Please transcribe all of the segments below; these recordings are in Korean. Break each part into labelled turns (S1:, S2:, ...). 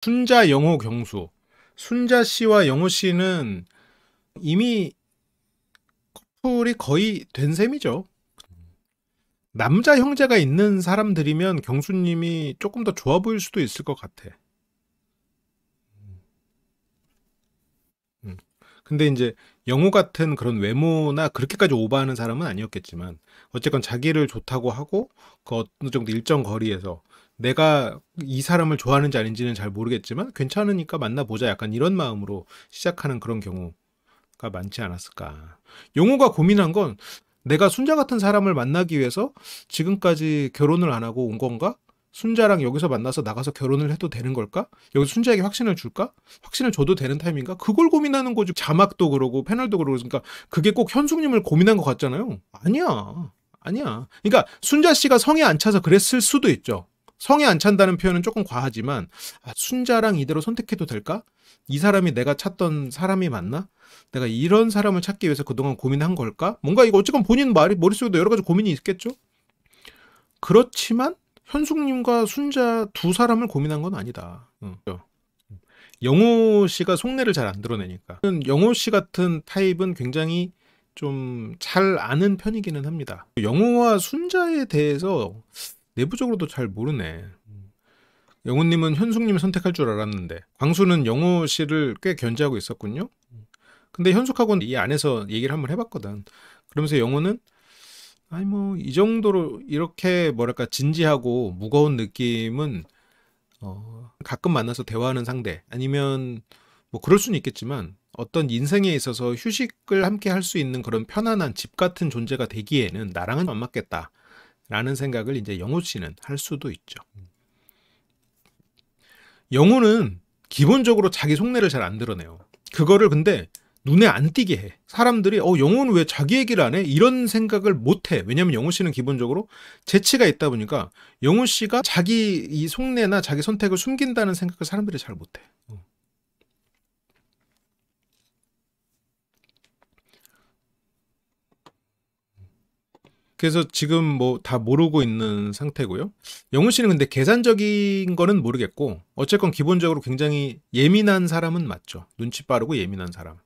S1: 순자, 영호, 경수. 순자 씨와 영호 씨는 이미 커플이 거의 된 셈이죠. 남자 형제가 있는 사람들이면 경수님이 조금 더 좋아 보일 수도 있을 것 같아. 음. 근데 이제 영호 같은 그런 외모나 그렇게까지 오버하는 사람은 아니었겠지만 어쨌건 자기를 좋다고 하고 그 어느 정도 일정 거리에서 내가 이 사람을 좋아하는지 아닌지는 잘 모르겠지만 괜찮으니까 만나보자 약간 이런 마음으로 시작하는 그런 경우가 많지 않았을까. 영호가 고민한 건 내가 순자 같은 사람을 만나기 위해서 지금까지 결혼을 안 하고 온 건가? 순자랑 여기서 만나서 나가서 결혼을 해도 되는 걸까? 여기서 순자에게 확신을 줄까? 확신을 줘도 되는 타임인가? 그걸 고민하는 거지. 자막도 그러고 패널도 그러고 그러니까 그게 꼭 현숙님을 고민한 것 같잖아요. 아니야. 아니야. 그러니까 순자 씨가 성에 안 차서 그랬을 수도 있죠. 성에 안 찬다는 표현은 조금 과하지만 순자랑 이대로 선택해도 될까? 이 사람이 내가 찾던 사람이 맞나? 내가 이런 사람을 찾기 위해서 그동안 고민한 걸까? 뭔가 이거 어쨌건 본인 머릿속에도 여러 가지 고민이 있겠죠? 그렇지만 현숙님과 순자 두 사람을 고민한 건 아니다. 영호 씨가 속내를 잘 안 드러내니까. 영호 씨 같은 타입은 굉장히 좀 잘 아는 편이기는 합니다. 영호와 순자에 대해서 내부적으로도 잘 모르네. 영호님은 현숙님을 선택할 줄 알았는데 광수는 영호 씨를 꽤 견제하고 있었군요. 근데 현숙하고는 이 안에서 얘기를 한번 해봤거든. 그러면서 영호는 아니 뭐 이 정도로 이렇게 뭐랄까 진지하고 무거운 느낌은 가끔 만나서 대화하는 상대 아니면 뭐 그럴 수는 있겠지만 어떤 인생에 있어서 휴식을 함께 할 수 있는 그런 편안한 집 같은 존재가 되기에는 나랑은 안 맞겠다라는 생각을 이제 영호 씨는 할 수도 있죠. 영호는 기본적으로 자기 속내를 잘 안 드러내요. 그거를 근데 눈에 안 띄게 해. 사람들이 영호는 왜 자기 얘기를 안 해? 이런 생각을 못 해. 왜냐면 영호 씨는 기본적으로 재치가 있다 보니까 영호 씨가 자기 이 속내나 자기 선택을 숨긴다는 생각을 사람들이 잘 못 해. 그래서 지금 뭐 다 모르고 있는 상태고요. 영훈 씨는 근데 계산적인 거는 모르겠고 어쨌건 기본적으로 굉장히 예민한 사람은 맞죠. 눈치 빠르고 예민한 사람.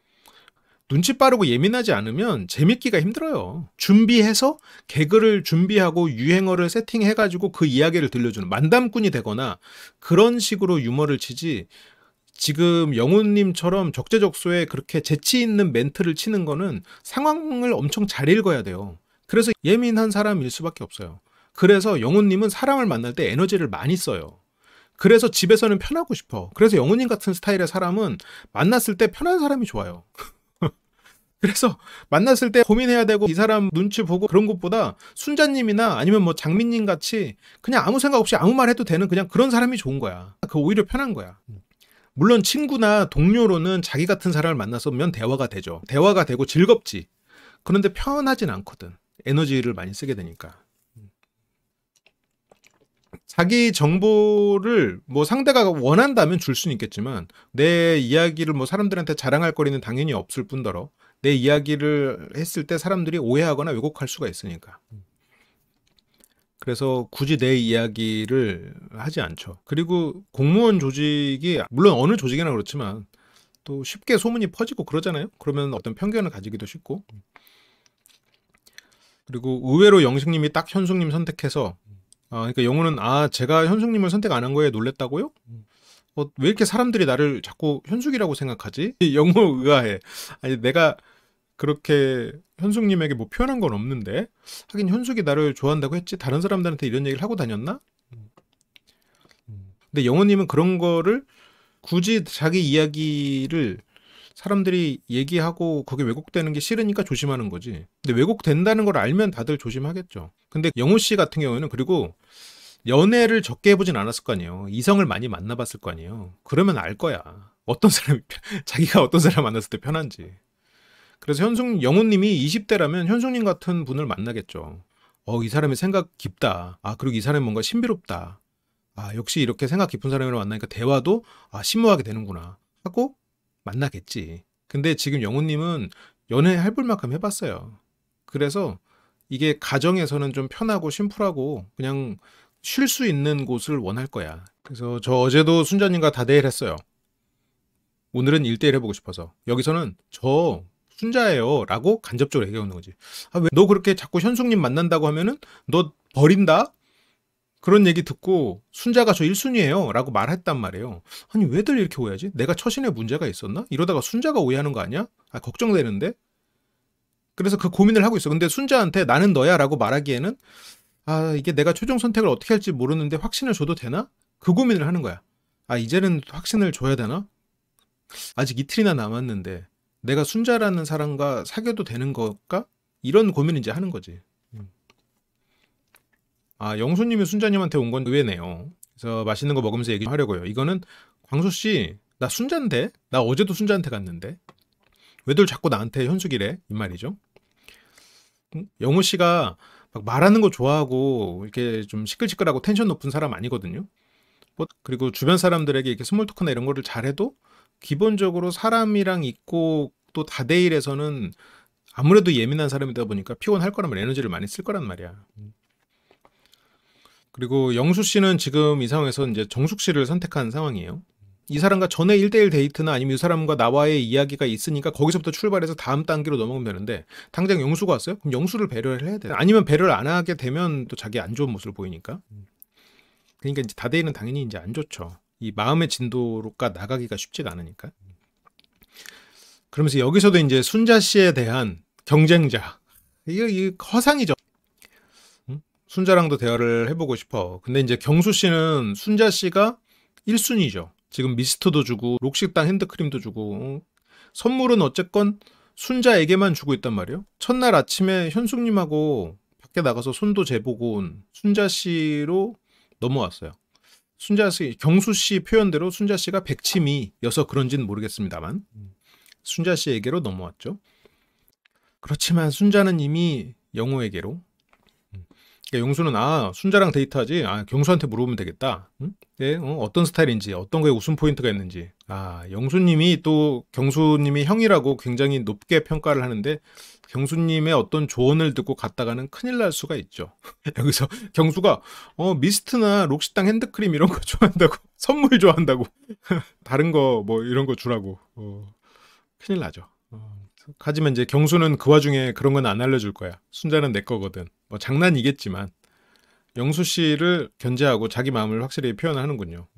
S1: 눈치 빠르고 예민하지 않으면 재밌기가 힘들어요. 준비해서 개그를 준비하고 유행어를 세팅해가지고 그 이야기를 들려주는 만담꾼이 되거나 그런 식으로 유머를 치지 지금 영훈님처럼 적재적소에 그렇게 재치 있는 멘트를 치는 거는 상황을 엄청 잘 읽어야 돼요. 그래서 예민한 사람일 수밖에 없어요. 그래서 영훈님은 사람을 만날 때 에너지를 많이 써요. 그래서 집에서는 편하고 싶어. 그래서 영훈님 같은 스타일의 사람은 만났을 때 편한 사람이 좋아요. 그래서 만났을 때 고민해야 되고 이 사람 눈치 보고 그런 것보다 순자님이나 아니면 뭐 장민님 같이 그냥 아무 생각 없이 아무 말 해도 되는 그냥 그런 사람이 좋은 거야. 그 오히려 편한 거야. 물론 친구나 동료로는 자기 같은 사람을 만나서면 대화가 되죠. 대화가 되고 즐겁지. 그런데 편하진 않거든. 에너지를 많이 쓰게 되니까. 자기 정보를 뭐 상대가 원한다면 줄 수는 있겠지만 내 이야기를 뭐 사람들한테 자랑할 거리는 당연히 없을 뿐더러 내 이야기를 했을 때 사람들이 오해하거나 왜곡할 수가 있으니까. 그래서 굳이 내 이야기를 하지 않죠. 그리고 공무원 조직이 물론 어느 조직이나 그렇지만 또 쉽게 소문이 퍼지고 그러잖아요. 그러면 어떤 편견을 가지기도 쉽고. 그리고 의외로 영식님이 딱 현숙님 선택해서 그러니까 영호는 제가 현숙님을 선택 안 한 거에 놀랬다고요? 왜 이렇게 사람들이 나를 자꾸 현숙이라고 생각하지? 영호 의아해. 아니 내가 그렇게 현숙님에게 뭐 표현한 건 없는데 하긴 현숙이 나를 좋아한다고 했지 다른 사람들한테 이런 얘기를 하고 다녔나? 근데 영호님은 그런 거를 굳이 자기 이야기를 사람들이 얘기하고 그게 왜곡되는 게 싫으니까 조심하는 거지. 근데 왜곡된다는 걸 알면 다들 조심하겠죠. 근데 영호 씨 같은 경우에는 그리고 연애를 적게 해보진 않았을 거 아니에요. 이성을 많이 만나봤을 거 아니에요. 그러면 알 거야. 어떤 사람이 자기가 어떤 사람 만났을 때 편한지. 그래서 영호님이 20대라면 현숙님 같은 분을 만나겠죠. 이 사람의 생각 깊다. 그리고 이 사람이 뭔가 신비롭다. 역시 이렇게 생각 깊은 사람이랑 만나니까 대화도 심오하게 되는구나 하고 만나겠지. 근데 지금 영호님은 연애 해볼 만큼 해봤어요. 그래서 이게 가정에서는 좀 편하고 심플하고 그냥 쉴 수 있는 곳을 원할 거야. 그래서 저 어제도 순자님과 다대일 했어요. 오늘은 1대1 해보고 싶어서. 여기서는 저 순자예요 라고 간접적으로 얘기하는 거지. 아, 왜 너 그렇게 자꾸 현숙님 만난다고 하면은 너 버린다? 그런 얘기 듣고 순자가 저 1순위예요 라고 말했단 말이에요. 아니 왜들 이렇게 오해하지? 내가 처신에 문제가 있었나? 이러다가 순자가 오해하는 거 아니야? 아, 걱정되는데? 그래서 그 고민을 하고 있어. 근데 순자한테 나는 너야 라고 말하기에는 아, 이게 내가 최종 선택을 어떻게 할지 모르는데 확신을 줘도 되나? 그 고민을 하는 거야. 아, 이제는 확신을 줘야 되나? 아직 이틀이나 남았는데 내가 순자라는 사람과 사귀어도 되는 걸까? 이런 고민을 이제 하는 거지. 아, 영수님이 순자님한테 온 건 의외네요. 그래서 맛있는 거 먹으면서 얘기하려고요. 이거는 광수 씨, 나 순자인데? 나 어제도 순자한테 갔는데? 왜들 자꾸 나한테 현숙이래? 이 말이죠. 영우 씨가 막 말하는 거 좋아하고 이렇게 좀 시끌시끌하고 텐션 높은 사람 아니거든요. 그리고 주변 사람들에게 이렇게 스몰 토크나 이런 거를 잘해도 기본적으로 사람이랑 있고 또 다대일에서는 아무래도 예민한 사람이다 보니까 피곤할 거란 말이야. 에너지를 많이 쓸 거란 말이야. 그리고 영수 씨는 지금 이 상황에서 이제 정숙 씨를 선택한 상황이에요. 이 사람과 전에 1대1 데이트나 아니면 이 사람과 나와의 이야기가 있으니까 거기서부터 출발해서 다음 단계로 넘어가면 되는데 당장 영수가 왔어요? 그럼 영수를 배려를 해야 돼. 아니면 배려를 안 하게 되면 또 자기 안 좋은 모습을 보이니까. 그러니까 이제 다대일은 당연히 이제 안 좋죠. 이 마음의 진도로가 나가기가 쉽지가 않으니까. 그러면서 여기서도 이제 순자 씨에 대한 경쟁자. 이거 허상이죠. 순자랑도 대화를 해보고 싶어. 근데 이제 경수 씨는 순자 씨가 1순위죠. 지금 미스트도 주고 록식당 핸드크림도 주고 선물은 어쨌건 순자에게만 주고 있단 말이에요. 첫날 아침에 현숙님하고 밖에 나가서 손도 재보고 온 순자 씨로 넘어왔어요. 순자 씨, 경수 씨 표현대로 순자 씨가 백치미여서 그런지는 모르겠습니다만 순자 씨에게로 넘어왔죠. 그렇지만 순자는 이미 영호에게로. 그러니까 용수는 아 순자랑 데이트하지 아 경수한테 물어보면 되겠다. 응? 네, 어떤 스타일인지 어떤 거에 웃음 포인트가 있는지. 아 영수님이 또 경수님이 형이라고 굉장히 높게 평가를 하는데 경수님의 어떤 조언을 듣고 갔다가는 큰일 날 수가 있죠. 여기서 경수가 미스트나 록시땅 핸드크림 이런 거 좋아한다고 선물 좋아한다고 다른 거 뭐 이런 거 주라고 큰일 나죠. 하지만 이제 경수는 그 와중에 그런 건 안 알려줄 거야. 순자는 내 거거든. 뭐 장난이겠지만 영수 씨를 견제하고 자기 마음을 확실히 표현하는군요.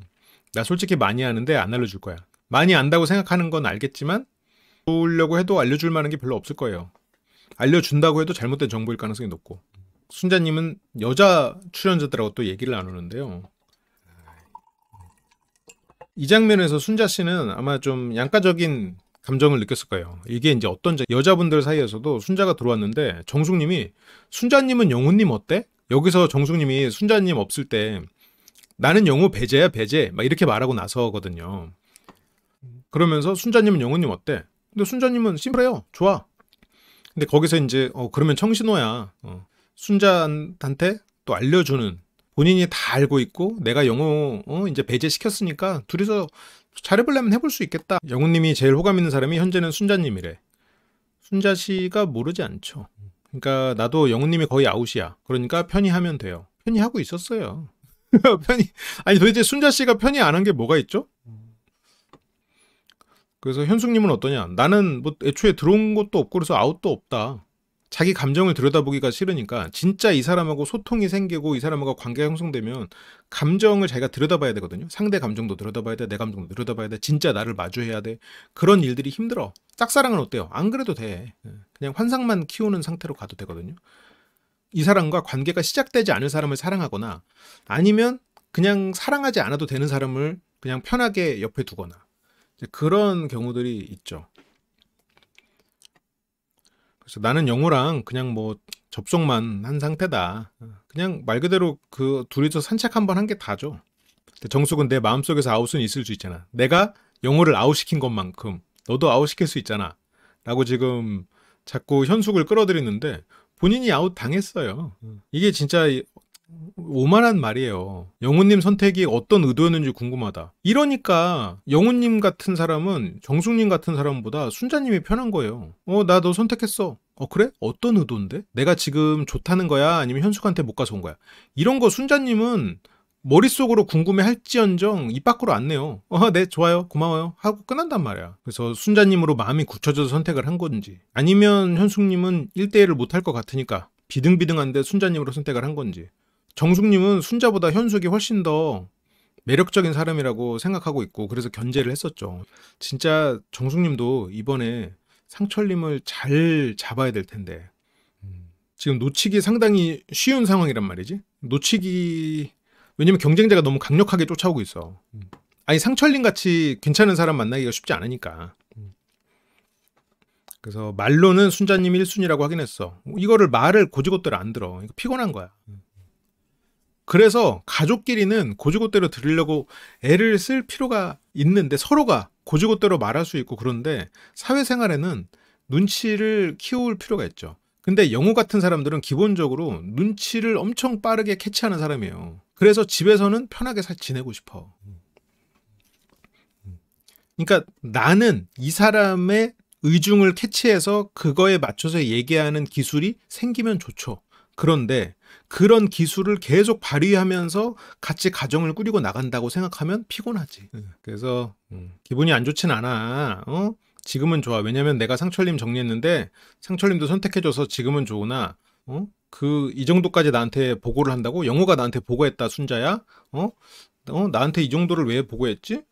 S1: 나 솔직히 많이 아는데 안 알려줄 거야. 많이 안다고 생각하는 건 알겠지만 보려고 해도 알려줄 만한 게 별로 없을 거예요. 알려준다고 해도 잘못된 정보일 가능성이 높고. 순자님은 여자 출연자들하고 또 얘기를 나누는데요. 이 장면에서 순자 씨는 아마 좀 양가적인 감정을 느꼈을 거예요. 이게 이제 어떤 여자분들 사이에서도 순자가 들어왔는데 정숙님이 순자님은 영호님 어때? 여기서 정숙님이 순자님 없을 때 나는 영호 배제야 배제 막 이렇게 말하고 나서거든요. 그러면서 순자님은 영호님 어때? 근데 순자님은 심플해요. 좋아. 근데 거기서 이제 그러면 청신호야. 순자한테 또 알려주는 본인이 다 알고 있고 내가 영호 이제 배제시켰으니까 둘이서 잘해보려면 해볼 수 있겠다. 영우님이 제일 호감 있는 사람이 현재는 순자님이래. 순자 씨가 모르지 않죠. 그러니까 나도 영우님이 거의 아웃이야. 그러니까 편히 하면 돼요. 편히 하고 있었어요. 편히 아니 도대체 순자 씨가 편히 안 한 게 뭐가 있죠? 그래서 현숙님은 어떠냐? 나는 뭐 애초에 들어온 것도 없고 그래서 아웃도 없다. 자기 감정을 들여다보기가 싫으니까 진짜 이 사람하고 소통이 생기고 이 사람하고 관계가 형성되면 감정을 자기가 들여다봐야 되거든요. 상대 감정도 들여다봐야 돼. 내 감정도 들여다봐야 돼. 진짜 나를 마주해야 돼. 그런 일들이 힘들어. 짝사랑은 어때요? 안 그래도 돼. 그냥 환상만 키우는 상태로 가도 되거든요. 이 사람과 관계가 시작되지 않을 사람을 사랑하거나 아니면 그냥 사랑하지 않아도 되는 사람을 그냥 편하게 옆에 두거나 그런 경우들이 있죠. 그래서 나는 영호랑 그냥 뭐 접속만 한 상태다. 그냥 말 그대로 그 둘이서 산책 한번 한 게 다죠. 정숙은 내 마음속에서 아웃은 있을 수 있잖아. 내가 영호를 아웃시킨 것만큼 너도 아웃시킬 수 있잖아. 라고 지금 자꾸 현숙을 끌어들이는데 본인이 아웃 당했어요. 이게 진짜 오만한 말이에요. 영훈님 선택이 어떤 의도였는지 궁금하다. 이러니까 영훈님 같은 사람은 정숙님 같은 사람보다 순자님이 편한 거예요. 나 너 선택했어. 그래? 어떤 의도인데? 내가 지금 좋다는 거야? 아니면 현숙한테 못 가서 온 거야? 이런 거 순자님은 머릿속으로 궁금해할지언정 입 밖으로 안 내요. 네, 좋아요, 고마워요 하고 끝난단 말이야. 그래서 순자님으로 마음이 굳혀져서 선택을 한 건지, 아니면 현숙님은 1대1을 못할 것 같으니까 비등비등한데 순자님으로 선택을 한 건지, 정숙님은 순자보다 현숙이 훨씬 더 매력적인 사람이라고 생각하고 있고 그래서 견제를 했었죠. 진짜 정숙님도 이번에 상철님을 잘 잡아야 될 텐데 지금 놓치기 상당히 쉬운 상황이란 말이지. 놓치기, 왜냐면 경쟁자가 너무 강력하게 쫓아오고 있어. 아니 상철님 같이 괜찮은 사람 만나기가 쉽지 않으니까. 그래서 말로는 순자님이 1순위라고 하긴 했어. 이거를 말을 고지고대로 안 들어. 이거 피곤한 거야. 그래서 가족끼리는 고지고대로 들으려고 애를 쓸 필요가 있는데, 서로가 고지고대로 말할 수 있고 그런데 사회생활에는 눈치를 키울 필요가 있죠. 근데 영호 같은 사람들은 기본적으로 눈치를 엄청 빠르게 캐치하는 사람이에요. 그래서 집에서는 편하게 지내고 싶어. 그러니까 나는 이 사람의 의중을 캐치해서 그거에 맞춰서 얘기하는 기술이 생기면 좋죠. 그런데 그런 기술을 계속 발휘하면서 같이 가정을 꾸리고 나간다고 생각하면 피곤하지. 그래서 기분이 안 좋진 않아. 지금은 좋아. 왜냐면 내가 상철님 정리했는데 상철님도 선택해줘서 지금은 좋으나 이 정도까지 나한테 보고를 한다고? 영호가 나한테 보고했다, 순자야? 나한테 이 정도를 왜 보고했지?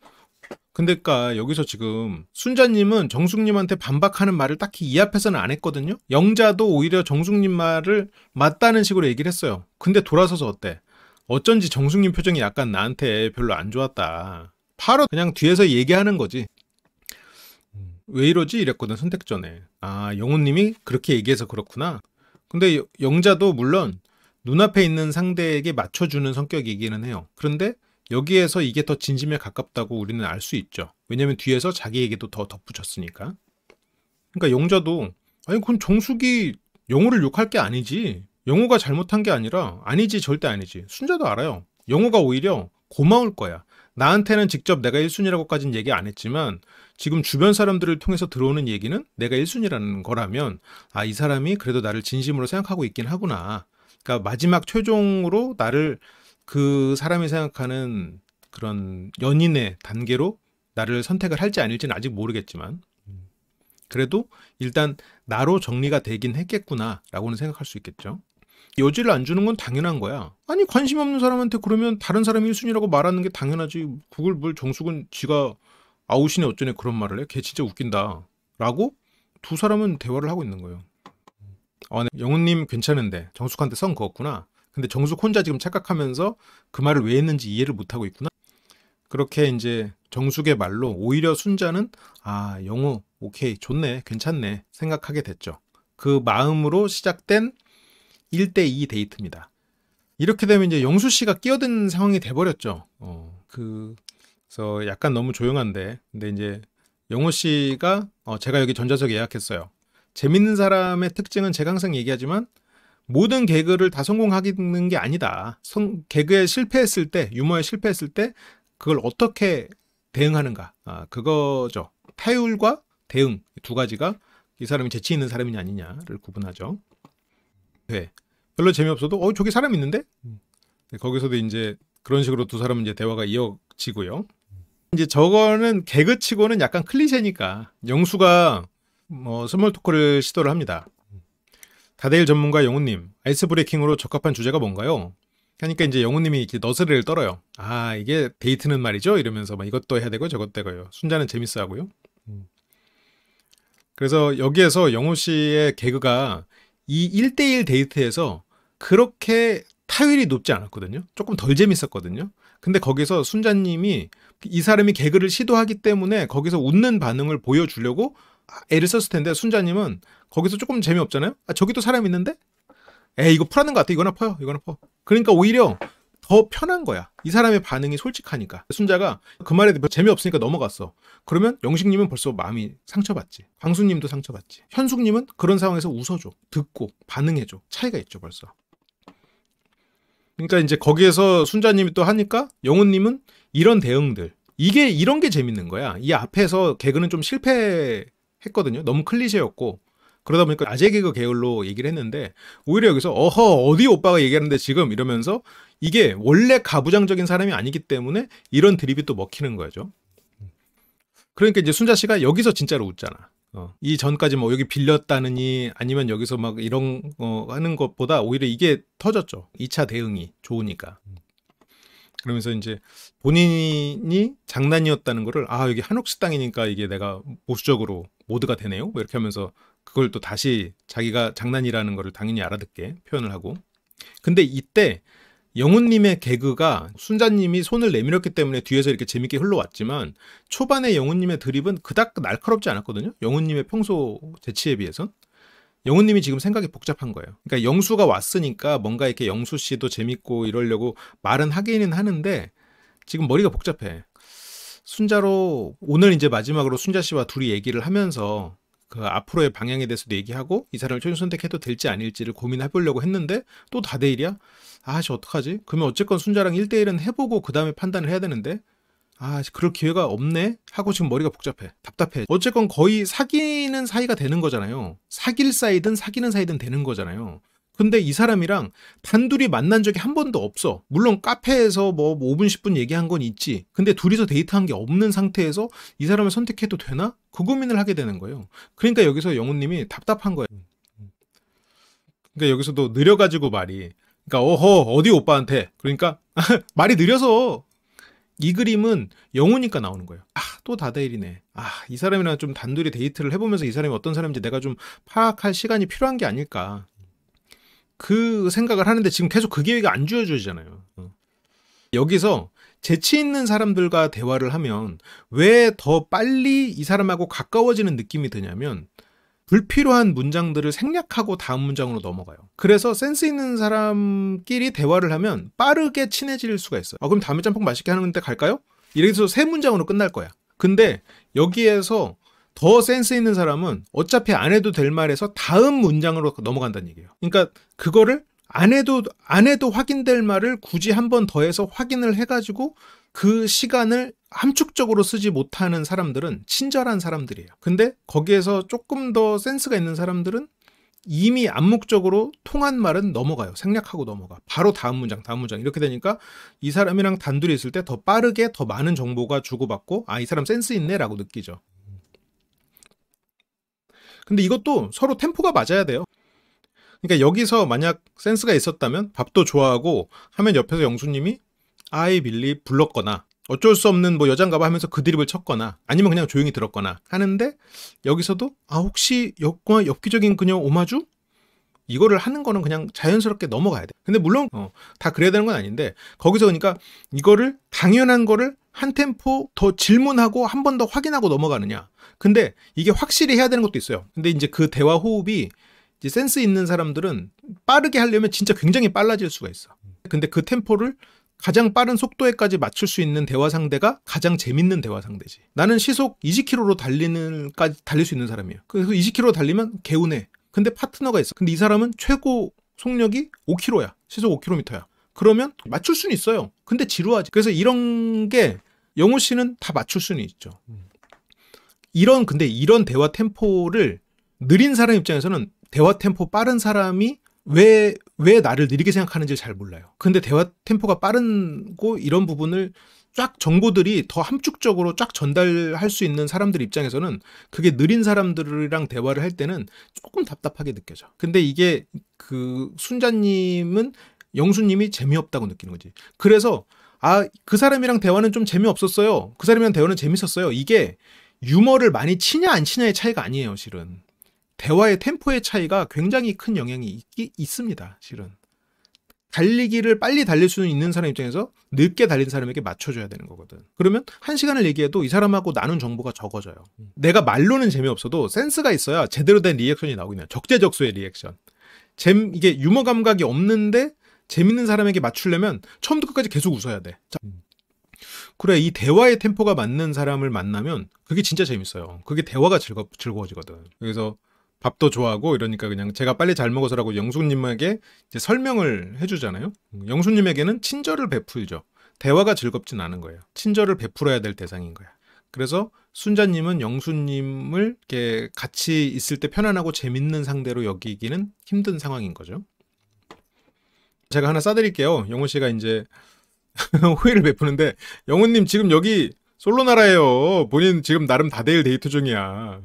S1: 근데까 여기서 지금 순자님은 정숙님한테 반박하는 말을 딱히 이 앞에서는 안 했거든요. 영자도 오히려 정숙님 말을 맞다는 식으로 얘기를 했어요. 근데 돌아서서 어때? 어쩐지 정숙님 표정이 약간 나한테 별로 안 좋았다. 바로 그냥 뒤에서 얘기하는 거지. 왜 이러지? 이랬거든, 선택 전에. 아, 영호님이 그렇게 얘기해서 그렇구나. 근데 영자도 물론 눈앞에 있는 상대에게 맞춰주는 성격이기는 해요. 그런데 여기에서 이게 더 진심에 가깝다고 우리는 알 수 있죠. 왜냐면 뒤에서 자기 얘기도 더 덧붙였으니까. 그러니까 영자도 아니 그건 정숙이 영호를 욕할 게 아니지. 영호가 잘못한 게 아니라 아니지, 절대 아니지. 순자도 알아요. 영호가 오히려 고마울 거야. 나한테는 직접 내가 1순위라고까지는 얘기 안 했지만 지금 주변 사람들을 통해서 들어오는 얘기는 내가 1순위라는 거라면 아, 이 사람이 그래도 나를 진심으로 생각하고 있긴 하구나. 그러니까 마지막 최종으로 나를 그 사람이 생각하는 그런 연인의 단계로 나를 선택을 할지 아닐지는 아직 모르겠지만 그래도 일단 나로 정리가 되긴 했겠구나 라고는 생각할 수 있겠죠. 여지를 안 주는 건 당연한 거야. 아니 관심 없는 사람한테 그러면 다른 사람이 1순위라고 말하는 게 당연하지. 그걸 뭘 정숙은 지가 아웃이네 어쩌네 그런 말을 해. 걔 진짜 웃긴다 라고 두 사람은 대화를 하고 있는 거예요. 네, 영훈님 괜찮은데 정숙한테 성 그었구나. 근데 정숙 혼자 지금 착각하면서 그 말을 왜 했는지 이해를 못하고 있구나. 그렇게 이제 정숙의 말로 오히려 순자는 아, 영호 오케이 좋네 괜찮네 생각하게 됐죠. 그 마음으로 시작된 1대2 데이트입니다. 이렇게 되면 이제 영수 씨가 끼어든 상황이 돼버렸죠. 그래서 약간 너무 조용한데 근데 이제 영호 씨가 제가 여기 전자석 예약했어요. 재밌는 사람의 특징은 제가 항상 얘기하지만 모든 개그를 다 성공하는 게 아니다. 개그에 실패했을 때, 유머에 실패했을 때 그걸 어떻게 대응하는가. 그거죠. 타율과 대응 두 가지가 이 사람이 재치 있는 사람이냐 아니냐를 구분하죠. 네. 별로 재미없어도 저기 사람 있는데? 거기서도 이제 그런 식으로 두 사람은 이제 대화가 이어지고요. 이제 저거는 개그치고는 약간 클리셰니까 영수가 스몰 토크를 시도를 합니다. 다대일 전문가 영훈님, 아이스 브레이킹으로 적합한 주제가 뭔가요? 하니까 이제 영훈님이 이렇게 너스레를 떨어요. 아, 이게 데이트는 말이죠? 이러면서 막 이것도 해야 되고 저것도 해요. 순자는 재밌어 하고요. 그래서 여기에서 영호 씨의 개그가 이 1대1 데이트에서 그렇게 타율이 높지 않았거든요. 조금 덜 재밌었거든요. 근데 거기서 순자님이 이 사람이 개그를 시도하기 때문에 거기서 웃는 반응을 보여주려고 애를 썼을 텐데 순자님은 거기서 조금 재미없잖아요. 아, 저기도 사람 있는데? 이거 풀하는 것 같아. 이거나 퍼요. 이거나 퍼. 그러니까 오히려 더 편한 거야. 이 사람의 반응이 솔직하니까. 순자가 그 말에 재미없으니까 넘어갔어. 그러면 영식님은 벌써 마음이 상처받지. 광수님도 상처받지. 현숙님은 그런 상황에서 웃어줘. 듣고 반응해줘. 차이가 있죠 벌써. 그러니까 이제 거기에서 순자님이 또 하니까 영훈님은 이런 대응들. 이런 게 재밌는 거야. 이 앞에서 개그는 좀 실패했거든요. 너무 클리셰였고. 그러다 보니까 아재 개그 계열로 얘기를 했는데 오히려 여기서 어디 오빠가 얘기하는데 지금 이러면서 이게 원래 가부장적인 사람이 아니기 때문에 이런 드립이 또 먹히는 거죠. 그러니까 이제 순자 씨가 여기서 진짜로 웃잖아. 이 전까지 뭐 여기 빌렸다느니 아니면 여기서 막 이런 하는 것보다 오히려 이게 터졌죠. 2차 대응이 좋으니까. 그러면서 이제 본인이 장난이었다는 거를 여기 한옥식당이니까 이게 내가 보수적으로 모드가 되네요. 뭐 이렇게 하면서 그걸 또 다시 자기가 장난이라는 거를 당연히 알아듣게 표현을 하고. 근데 이때 영훈님의 개그가 순자님이 손을 내밀었기 때문에 뒤에서 이렇게 재밌게 흘러왔지만 초반에 영훈님의 드립은 그닥 날카롭지 않았거든요. 영훈님의 평소 재치에 비해선. 영훈님이 지금 생각이 복잡한 거예요. 그러니까 영수가 왔으니까 뭔가 이렇게 영수 씨도 재밌고 이러려고 말은 하기는 하는데 지금 머리가 복잡해. 순자로 오늘 이제 마지막으로 순자 씨와 둘이 얘기를 하면서 그 앞으로의 방향에 대해서도 얘기하고 이 사람을 최종 선택해도 될지 아닐지를 고민해 보려고 했는데 또 다대일이야. 어떡하지? 그러면 어쨌건 순자랑 1대1은 해보고 그 다음에 판단을 해야 되는데 그럴 기회가 없네? 하고 지금 머리가 복잡해. 답답해. 어쨌건 거의 사귀는 사이가 되는 거잖아요. 사귈 사이든 사귀는 사이든 되는 거잖아요. 근데 이 사람이랑 단둘이 만난 적이 한 번도 없어. 물론 카페에서 뭐 5분 10분 얘기한 건 있지. 근데 둘이서 데이트한 게 없는 상태에서 이 사람을 선택해도 되나? 그 고민을 하게 되는 거예요. 그러니까 여기서 영훈님이 답답한 거예요. 그러니까 여기서도 느려가지고 말이. 그러니까 어디 오빠한테. 그러니까 말이 느려서 이 그림은 영우니까 나오는 거예요. 또 다대일이네. 이 사람이랑 좀 단둘이 데이트를 해보면서 이 사람이 어떤 사람인지 내가 좀 파악할 시간이 필요한 게 아닐까. 그 생각을 하는데 지금 계속 그 기회가 안 주어지잖아요. 여기서 재치 있는 사람들과 대화를 하면 왜 더 빨리 이 사람하고 가까워지는 느낌이 드냐면 불필요한 문장들을 생략하고 다음 문장으로 넘어가요. 그래서 센스 있는 사람끼리 대화를 하면 빠르게 친해질 수가 있어요. 그럼 다음에 짬뽕 맛있게 하는데 갈까요? 이래서 세 문장으로 끝날 거야. 근데 여기에서 더 센스 있는 사람은 어차피 안 해도 될 말에서 다음 문장으로 넘어간다는 얘기예요. 그러니까 그거를 안 해도 확인될 말을 굳이 한 번 더 해서 확인을 해가지고 그 시간을 함축적으로 쓰지 못하는 사람들은 친절한 사람들이에요. 근데 거기에서 조금 더 센스가 있는 사람들은 이미 암묵적으로 통한 말은 넘어가요. 생략하고 넘어가. 바로 다음 문장 이렇게 되니까 이 사람이랑 단둘이 있을 때 더 빠르게 더 많은 정보가 주고받고 이 사람 센스 있네 라고 느끼죠. 근데 이것도 서로 템포가 맞아야 돼요. 그러니까 여기서 만약 센스가 있었다면 밥도 좋아하고 하면 옆에서 영수님이 I believe 불렀거나 어쩔 수 없는 뭐 여잔가봐 하면서 그 드립을 쳤거나 아니면 그냥 조용히 들었거나 하는데 여기서도 혹시 엽기적인 그녀 오마주? 이거를 하는 거는 그냥 자연스럽게 넘어가야 돼. 근데 물론 다 그래야 되는 건 아닌데 거기서 그러니까 이거를 당연한 거를 한 템포 더 질문하고 한 번 더 확인하고 넘어가느냐. 근데 이게 확실히 해야 되는 것도 있어요. 근데 이제 그 대화 호흡이 이제 센스 있는 사람들은 빠르게 하려면 진짜 굉장히 빨라질 수가 있어. 근데 그 템포를 가장 빠른 속도에까지 맞출 수 있는 대화 상대가 가장 재밌는 대화 상대지. 나는 시속 20km로 달릴 수 있는 사람이에요. 그래서 20km 달리면 개운해. 근데 파트너가 있어. 근데 이 사람은 최고 속력이 5km야. 시속 5km야. 그러면 맞출 수는 있어요. 근데 지루하지. 그래서 이런 게 영호 씨는 다 맞출 수는 있죠. 근데 이런 대화 템포를 느린 사람 입장에서는 대화 템포 빠른 사람이 왜 나를 느리게 생각하는지 잘 몰라요. 근데 대화 템포가 빠르고 이런 부분을 쫙 정보들이 더 함축적으로 쫙 전달할 수 있는 사람들 입장에서는 그게 느린 사람들이랑 대화를 할 때는 조금 답답하게 느껴져. 근데 이게 그 순자님은 영수님이 재미없다고 느끼는 거지. 그래서 그 사람이랑 대화는 좀 재미없었어요. 그 사람이랑 대화는 재밌었어요. 이게 유머를 많이 치냐 안 치냐의 차이가 아니에요, 실은. 대화의 템포의 차이가 굉장히 큰 영향이 있습니다, 실은. 달리기를 빨리 달릴 수 있는 사람 입장에서 늦게 달린 사람에게 맞춰줘야 되는 거거든. 그러면 1시간을 얘기해도 이 사람하고 나눈 정보가 적어져요. 내가 말로는 재미없어도 센스가 있어야 제대로 된 리액션이 나오긴 해요. 적재적소의 리액션. 이게 유머 감각이 없는데 재밌는 사람에게 맞추려면 처음부터 끝까지 계속 웃어야 돼. 그래, 이 대화의 템포가 맞는 사람을 만나면 그게 진짜 재밌어요. 그게 대화가 즐거워지거든. 그래서 밥도 좋아하고 이러니까 그냥 제가 빨리 잘 먹어서라고 영수님에게 이제 설명을 해주잖아요. 영수님에게는 친절을 베풀죠. 대화가 즐겁진 않은 거예요. 친절을 베풀어야 될 대상인 거야. 그래서 순자님은 영수님을 이렇게 같이 있을 때 편안하고 재밌는 상대로 여기기는 힘든 상황인 거죠. 제가 하나 싸드릴게요. 영훈 씨가 이제 호의를 베푸는데, 영훈님 지금 여기 솔로나라예요. 본인 지금 나름 다대일 데이트 중이야.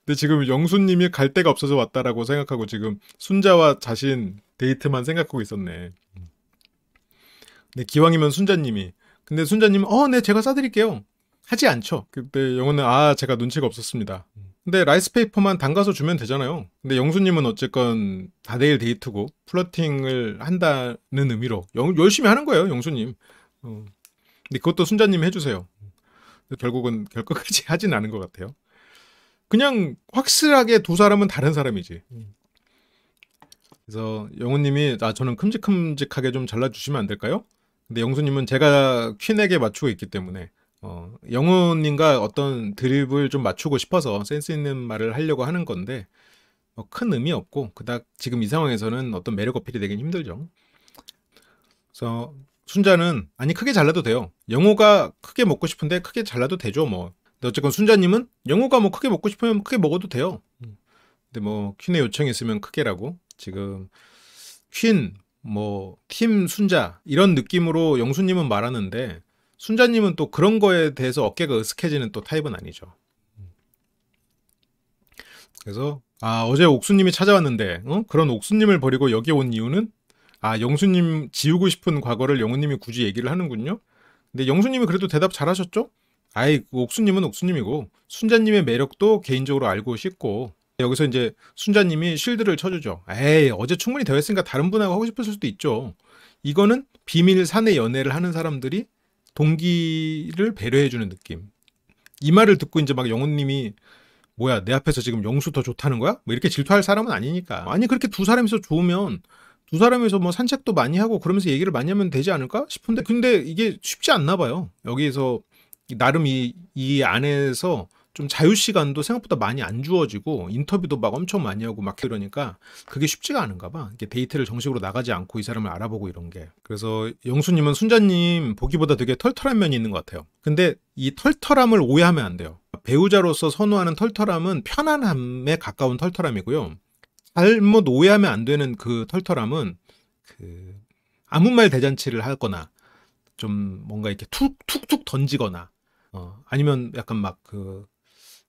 S1: 근데 지금 영수님이 갈 데가 없어서 왔다라고 생각하고 지금 순자와 자신 데이트만 생각하고 있었네. 근데 기왕이면 순자님이. 근데 순자님은 네 제가 싸드릴게요. 하지 않죠. 그때 영훈은 제가 눈치가 없었습니다. 근데 라이스페이퍼만 담가서 주면 되잖아요. 근데 영수님은 어쨌건 다대일 데이트고 플러팅을 한다는 의미로 열심히 하는 거예요, 영수님. 근데 그것도 순자님이 해주세요. 결국은 결국까지 하진 않은 것 같아요. 그냥 확실하게 두 사람은 다른 사람이지. 그래서 영훈님이 저는 큼직큼직하게 좀 잘라주시면 안 될까요? 근데 영수님은 제가 퀸에게 맞추고 있기 때문에 영훈님과 어떤 드립을 좀 맞추고 싶어서 센스 있는 말을 하려고 하는 건데 큰 의미 없고 그닥 지금 이 상황에서는 어떤 매력 어필이 되긴 힘들죠. 그래서 순자는 아니 크게 잘라도 돼요. 영호가 크게 먹고 싶은데 크게 잘라도 되죠 뭐. 근데 어쨌건 순자님은 영호가 뭐 크게 먹고 싶으면 크게 먹어도 돼요. 근데 뭐 퀸의 요청이 있으면 크게라고 지금 퀸 뭐 팀 순자 이런 느낌으로 영수님은 말하는데 순자님은 또 그런 거에 대해서 어깨가 으쓱해지는 또 타입은 아니죠. 그래서 어제 옥수님이 찾아왔는데 그런 옥수님을 버리고 여기 온 이유는 영수님 지우고 싶은 과거를 영우님이 굳이 얘기를 하는군요. 근데 영수님이 그래도 대답 잘하셨죠? 옥수님은 옥수님이고 순자님의 매력도 개인적으로 알고 싶고 여기서 이제 순자님이 쉴드를 쳐주죠. 어제 충분히 대화했으니까 다른 분하고 하고 싶었을 수도 있죠. 이거는 비밀 사내 연애를 하는 사람들이 동기를 배려해주는 느낌. 이 말을 듣고 이제 막 영훈님이 뭐야 내 앞에서 지금 영수 더 좋다는 거야? 뭐 이렇게 질투할 사람은 아니니까. 아니 그렇게 두 사람이서 좋으면 두 사람이서 뭐 산책도 많이 하고 그러면서 얘기를 많이 하면 되지 않을까 싶은데 근데 이게 쉽지 않나 봐요. 여기서 나름 이 안에서 좀 자유시간도 생각보다 많이 안 주어지고 인터뷰도 막 엄청 많이 하고 막 그러니까 그게 쉽지가 않은가 봐. 이게 데이트를 정식으로 나가지 않고 이 사람을 알아보고 이런 게. 그래서 영수님은 순자님 보기보다 되게 털털한 면이 있는 것 같아요. 근데 이 털털함을 오해하면 안 돼요. 배우자로서 선호하는 털털함은 편안함에 가까운 털털함이고요. 잘못 오해하면 안 되는 그 털털함은 아무 말 대잔치를 하거나 좀 뭔가 이렇게 툭툭툭 던지거나 아니면 약간 막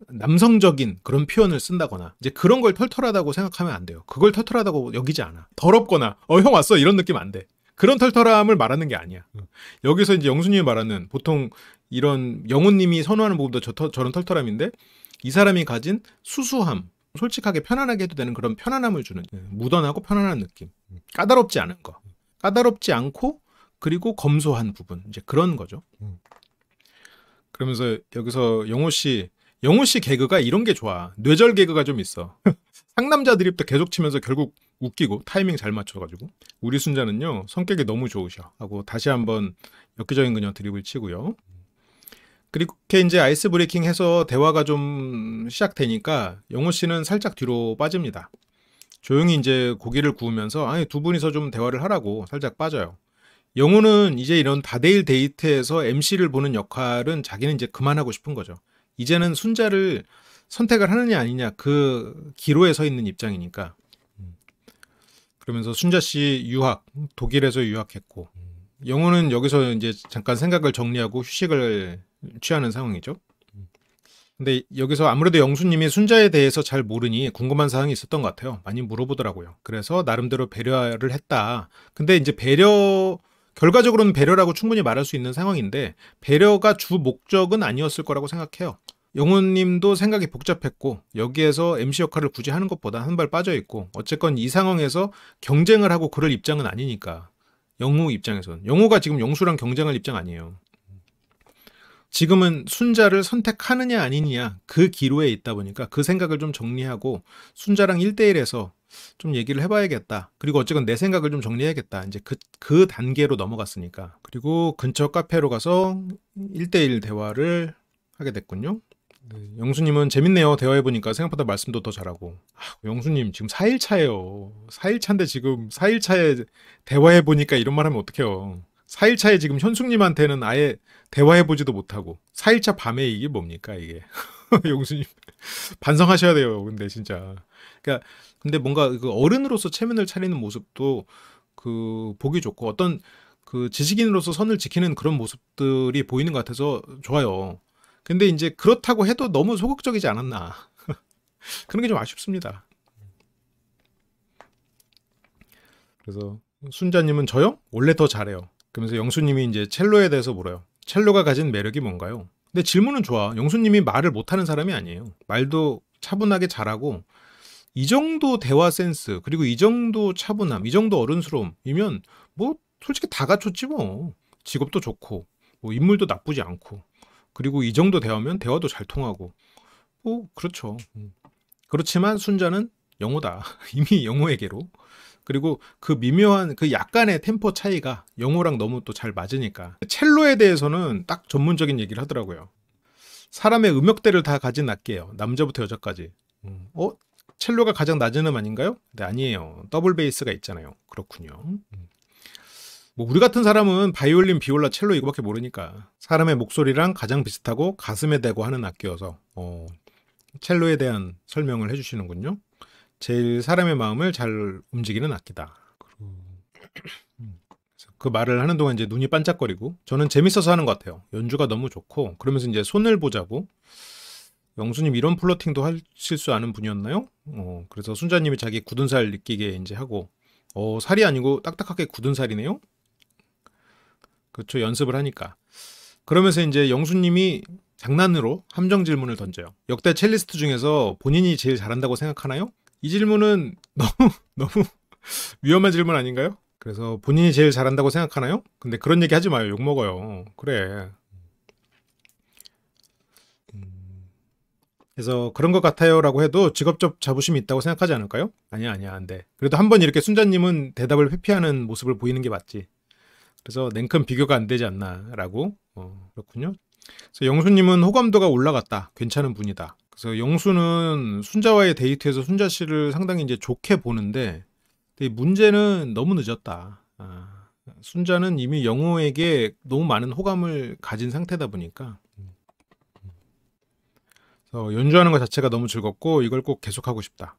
S1: 남성적인 그런 표현을 쓴다거나 이제 그런 걸 털털하다고 생각하면 안 돼요. 그걸 털털하다고 여기지 않아. 더럽거나 형 왔어 이런 느낌 안 돼. 그런 털털함을 말하는 게 아니야. 여기서 이제 영수님이 말하는 보통 이런 영훈님이 선호하는 부분도 저런 털털함인데 이 사람이 가진 수수함, 솔직하게 편안하게 해도 되는 그런 편안함을 주는 무던하고 편안한 느낌. 까다롭지 않은 거. 까다롭지 않고 그리고 검소한 부분. 이제 그런 거죠. 그러면서 여기서 영호 씨 개그가 이런 게 좋아. 뇌절 개그가 좀 있어. 상남자 드립도 계속 치면서 결국 웃기고 타이밍 잘 맞춰가지고 우리 순자는요 성격이 너무 좋으셔 하고 다시 한번 엽기적인 그녀 드립을 치고요. 그렇게 이제 아이스 브레이킹 해서 대화가 좀 시작되니까 영호 씨는 살짝 뒤로 빠집니다. 조용히 이제 고기를 구우면서 두 분이서 좀 대화를 하라고 살짝 빠져요. 영호는 이제 이런 다대일 데이트에서 MC를 보는 역할은 자기는 이제 그만하고 싶은 거죠. 이제는 순자를 선택을 하느냐 아니냐 그 기로에 서 있는 입장이니까. 그러면서 순자 씨 독일에서 유학했고 영호는 여기서 이제 잠깐 생각을 정리하고 휴식을 취하는 상황이죠. 근데 여기서 아무래도 영수님이 순자에 대해서 잘 모르니 궁금한 사항이 있었던 것 같아요. 많이 물어보더라고요. 그래서 나름대로 배려를 했다. 근데 이제 결과적으로는 배려라고 충분히 말할 수 있는 상황인데 배려가 주 목적은 아니었을 거라고 생각해요. 영훈님도 생각이 복잡했고 여기에서 MC 역할을 굳이 하는 것보다 한 발 빠져있고 어쨌건 이 상황에서 경쟁을 하고 그럴 입장은 아니니까 영우 입장에서는 영우가 지금 영수랑 경쟁할 입장 아니에요. 지금은 순자를 선택하느냐 아니냐 그 기로에 있다 보니까 그 생각을 좀 정리하고 순자랑 1대1에서 좀 얘기를 해봐야겠다. 그리고 어쨌건 내 생각을 좀 정리해야겠다. 이제 그 단계로 넘어갔으니까. 그리고 근처 카페로 가서 1대1 대화를 하게 됐군요. 영수님은 재밌네요. 대화해보니까 생각보다 말씀도 더 잘하고. 영수님 지금 4일 차예요. 4일 차인데 지금 4일 차에 대화해보니까 이런 말 하면 어떡해요. 4일 차에 지금 현숙님한테는 아예 대화해보지도 못하고 4일 차 밤에 이게 뭡니까 이게. 영수님 반성하셔야 돼요. 근데 진짜. 그러니까 근데 뭔가 그 어른으로서 체면을 차리는 모습도 그 보기 좋고 어떤 그 지식인으로서 선을 지키는 그런 모습들이 보이는 것 같아서 좋아요. 근데 이제 그렇다고 해도 너무 소극적이지 않았나. 그런 게 좀 아쉽습니다. 그래서 순자님은 저요? 원래 더 잘해요. 그러면서 영수님이 이제 첼로에 대해서 물어요. 첼로가 가진 매력이 뭔가요? 근데 질문은 좋아. 영수님이 말을 못하는 사람이 아니에요. 말도 차분하게 잘하고 이 정도 대화 센스 그리고 이 정도 차분함, 이 정도 어른스러움이면 뭐 솔직히 다 갖췄지 뭐. 직업도 좋고 뭐 인물도 나쁘지 않고 그리고 이 정도 대화면 대화도 잘 통하고 뭐 그렇죠. 그렇지만 순자는 영호다. 이미 영호에게로. 그리고 그 미묘한 그 약간의 템포 차이가 영호랑 너무 또 잘 맞으니까. 첼로에 대해서는 딱 전문적인 얘기를 하더라고요. 사람의 음역대를 다 가진 악기예요. 남자부터 여자까지. 첼로가 가장 낮은 음 아닌가요? 네, 아니에요. 더블 베이스가 있잖아요. 그렇군요. 뭐 우리 같은 사람은 바이올린, 비올라, 첼로 이거밖에 모르니까. 사람의 목소리랑 가장 비슷하고 가슴에 대고 하는 악기여서 첼로에 대한 설명을 해주시는군요. 제일 사람의 마음을 잘 움직이는 악기다. 그 말을 하는 동안 이제 눈이 반짝거리고 저는 재밌어서 하는 것 같아요. 연주가 너무 좋고 그러면서 이제 손을 보자고. 영수님 이런 플러팅도 하실 수 아는 분이었나요? 그래서 순자님이 자기 굳은 살 느끼게 이제 하고 살이 아니고 딱딱하게 굳은 살이네요. 그렇죠. 연습을 하니까. 그러면서 이제 영수님이 장난으로 함정 질문을 던져요. 역대 첼리스트 중에서 본인이 제일 잘한다고 생각하나요? 이 질문은 너무 위험한 질문 아닌가요? 그래서 본인이 제일 잘한다고 생각하나요? 근데 그런 얘기 하지 마요. 욕먹어요. 그래. 그래서 그런 것 같아요 라고 해도 직업적 자부심이 있다고 생각하지 않을까요? 아니야 안 돼. 그래도 한번 이렇게 순자님은 대답을 회피하는 모습을 보이는 게 맞지. 그래서 냉큼 비교가 안 되지 않나 라고. 그렇군요. 그래서 영수님은 호감도가 올라갔다. 괜찮은 분이다. 그래서 영수는 순자와의 데이트에서 순자 씨를 상당히 이제 좋게 보는데 문제는 너무 늦었다. 순자는 이미 영호에게 너무 많은 호감을 가진 상태다 보니까 연주하는 것 자체가 너무 즐겁고 이걸 꼭 계속하고 싶다.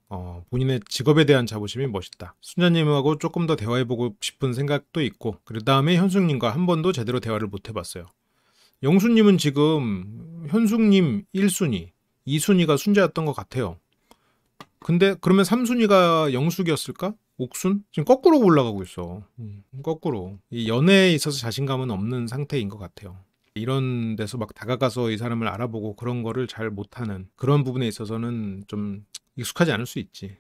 S1: 본인의 직업에 대한 자부심이 멋있다. 순자님하고 조금 더 대화해보고 싶은 생각도 있고 그 다음에 현숙님과 한 번도 제대로 대화를 못 해봤어요. 영수님은 지금 현숙님 1순위, 2순위가 순자였던 것 같아요. 근데 그러면 3순위가 영숙이었을까? 옥순? 지금 거꾸로 올라가고 있어. 거꾸로. 이 연애에 있어서 자신감은 없는 상태인 것 같아요. 이런 데서 막 다가가서 이 사람을 알아보고 그런 거를 잘 못하는 그런 부분에 있어서는 좀 익숙하지 않을 수 있지.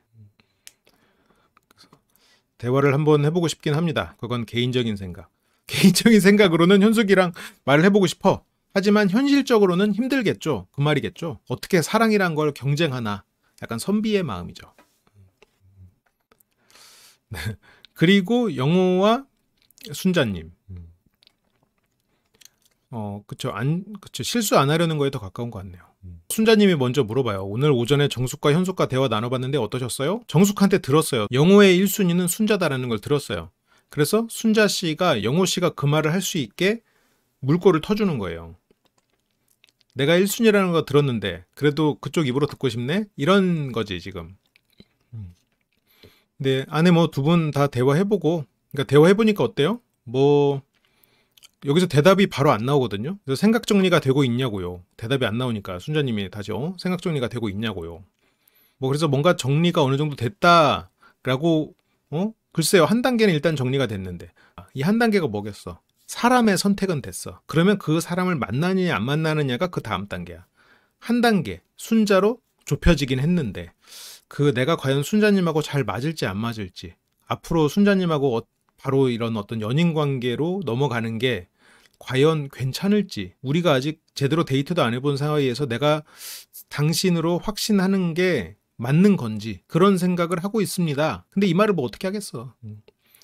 S1: 대화를 한번 해보고 싶긴 합니다. 그건 개인적인 생각. 개인적인 생각으로는 현숙이랑 말을 해보고 싶어. 하지만 현실적으로는 힘들겠죠. 그 말이겠죠. 어떻게 사랑이란 걸 경쟁하나. 약간 선비의 마음이죠. 그리고 영호와 순자님. 그쵸. 그쵸. 실수 안 하려는 거에 더 가까운 것 같네요. 순자님이 먼저 물어봐요. 오늘 오전에 정숙과 현숙과 대화 나눠봤는데 어떠셨어요? 정숙한테 들었어요. 영호의 1순위는 순자다라는 걸 들었어요. 그래서 순자 씨가 영호 씨가 그 말을 할 수 있게 물꼬를 터주는 거예요. 내가 1순위라는 거 들었는데 그래도 그쪽 입으로 듣고 싶네? 이런 거지 지금. 근데 안에 뭐 두 분 다 대화해보고 그러니까 대화해보니까 어때요? 뭐 여기서 대답이 바로 안 나오거든요. 그래서 생각 정리가 되고 있냐고요. 대답이 안 나오니까 순자님이 다시 생각 정리가 되고 있냐고요. 뭐 그래서 뭔가 정리가 어느 정도 됐다라고 글쎄요. 한 단계는 일단 정리가 됐는데 이 한 단계가 뭐겠어? 사람의 선택은 됐어. 그러면 그 사람을 만나느냐 안 만나느냐가 그 다음 단계야. 한 단계 순자로 좁혀지긴 했는데 그 내가 과연 순자님하고 잘 맞을지 안 맞을지 앞으로 순자님하고 바로 이런 어떤 연인 관계로 넘어가는 게 과연 괜찮을지 우리가 아직 제대로 데이트도 안 해본 사이에서 내가 당신으로 확신하는 게 맞는 건지 그런 생각을 하고 있습니다. 근데 이 말을 뭐 어떻게 하겠어.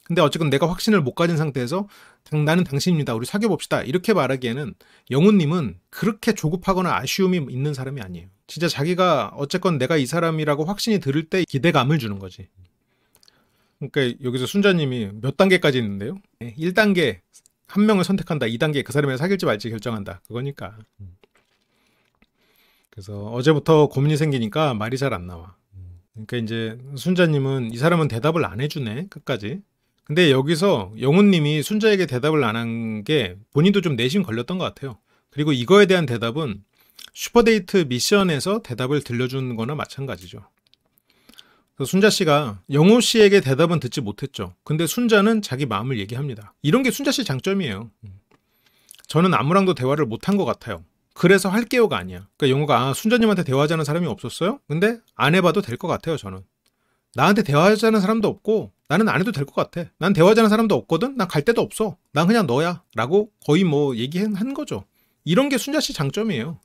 S1: 근데 어쨌든 내가 확신을 못 가진 상태에서 나는 당신입니다. 우리 사귀어봅시다. 이렇게 말하기에는 영훈님은 그렇게 조급하거나 아쉬움이 있는 사람이 아니에요. 진짜 자기가 어쨌건 내가 이 사람이라고 확신이 들을 때 기대감을 주는 거지. 그러니까 여기서 순자님이 몇 단계까지 있는데요. 1단계 한 명을 선택한다. 2단계 그 사람이랑 사귈지 말지 결정한다. 그거니까. 그래서 어제부터 고민이 생기니까 말이 잘 안 나와. 그러니까 이제 순자님은 이 사람은 대답을 안 해주네. 끝까지. 근데 여기서 영훈님이 순자에게 대답을 안 한 게 본인도 좀 내심 걸렸던 것 같아요. 그리고 이거에 대한 대답은 슈퍼데이트 미션에서 대답을 들려준 거나 마찬가지죠. 그래서 순자 씨가 영호 씨에게 대답은 듣지 못했죠. 근데 순자는 자기 마음을 얘기합니다. 이런 게 순자 씨 장점이에요. 저는 아무랑도 대화를 못한 것 같아요. 그래서 할게요가 아니야. 그러니까 영호가 순자님한테 대화하자는 사람이 없었어요? 근데 안 해봐도 될 것 같아요. 저는. 나한테 대화하자는 사람도 없고 나는 안 해도 될 것 같아. 난 대화하자는 사람도 없거든. 난 갈 데도 없어. 난 그냥 너야. 라고 거의 뭐 얘기한 거죠. 이런 게 순자 씨 장점이에요.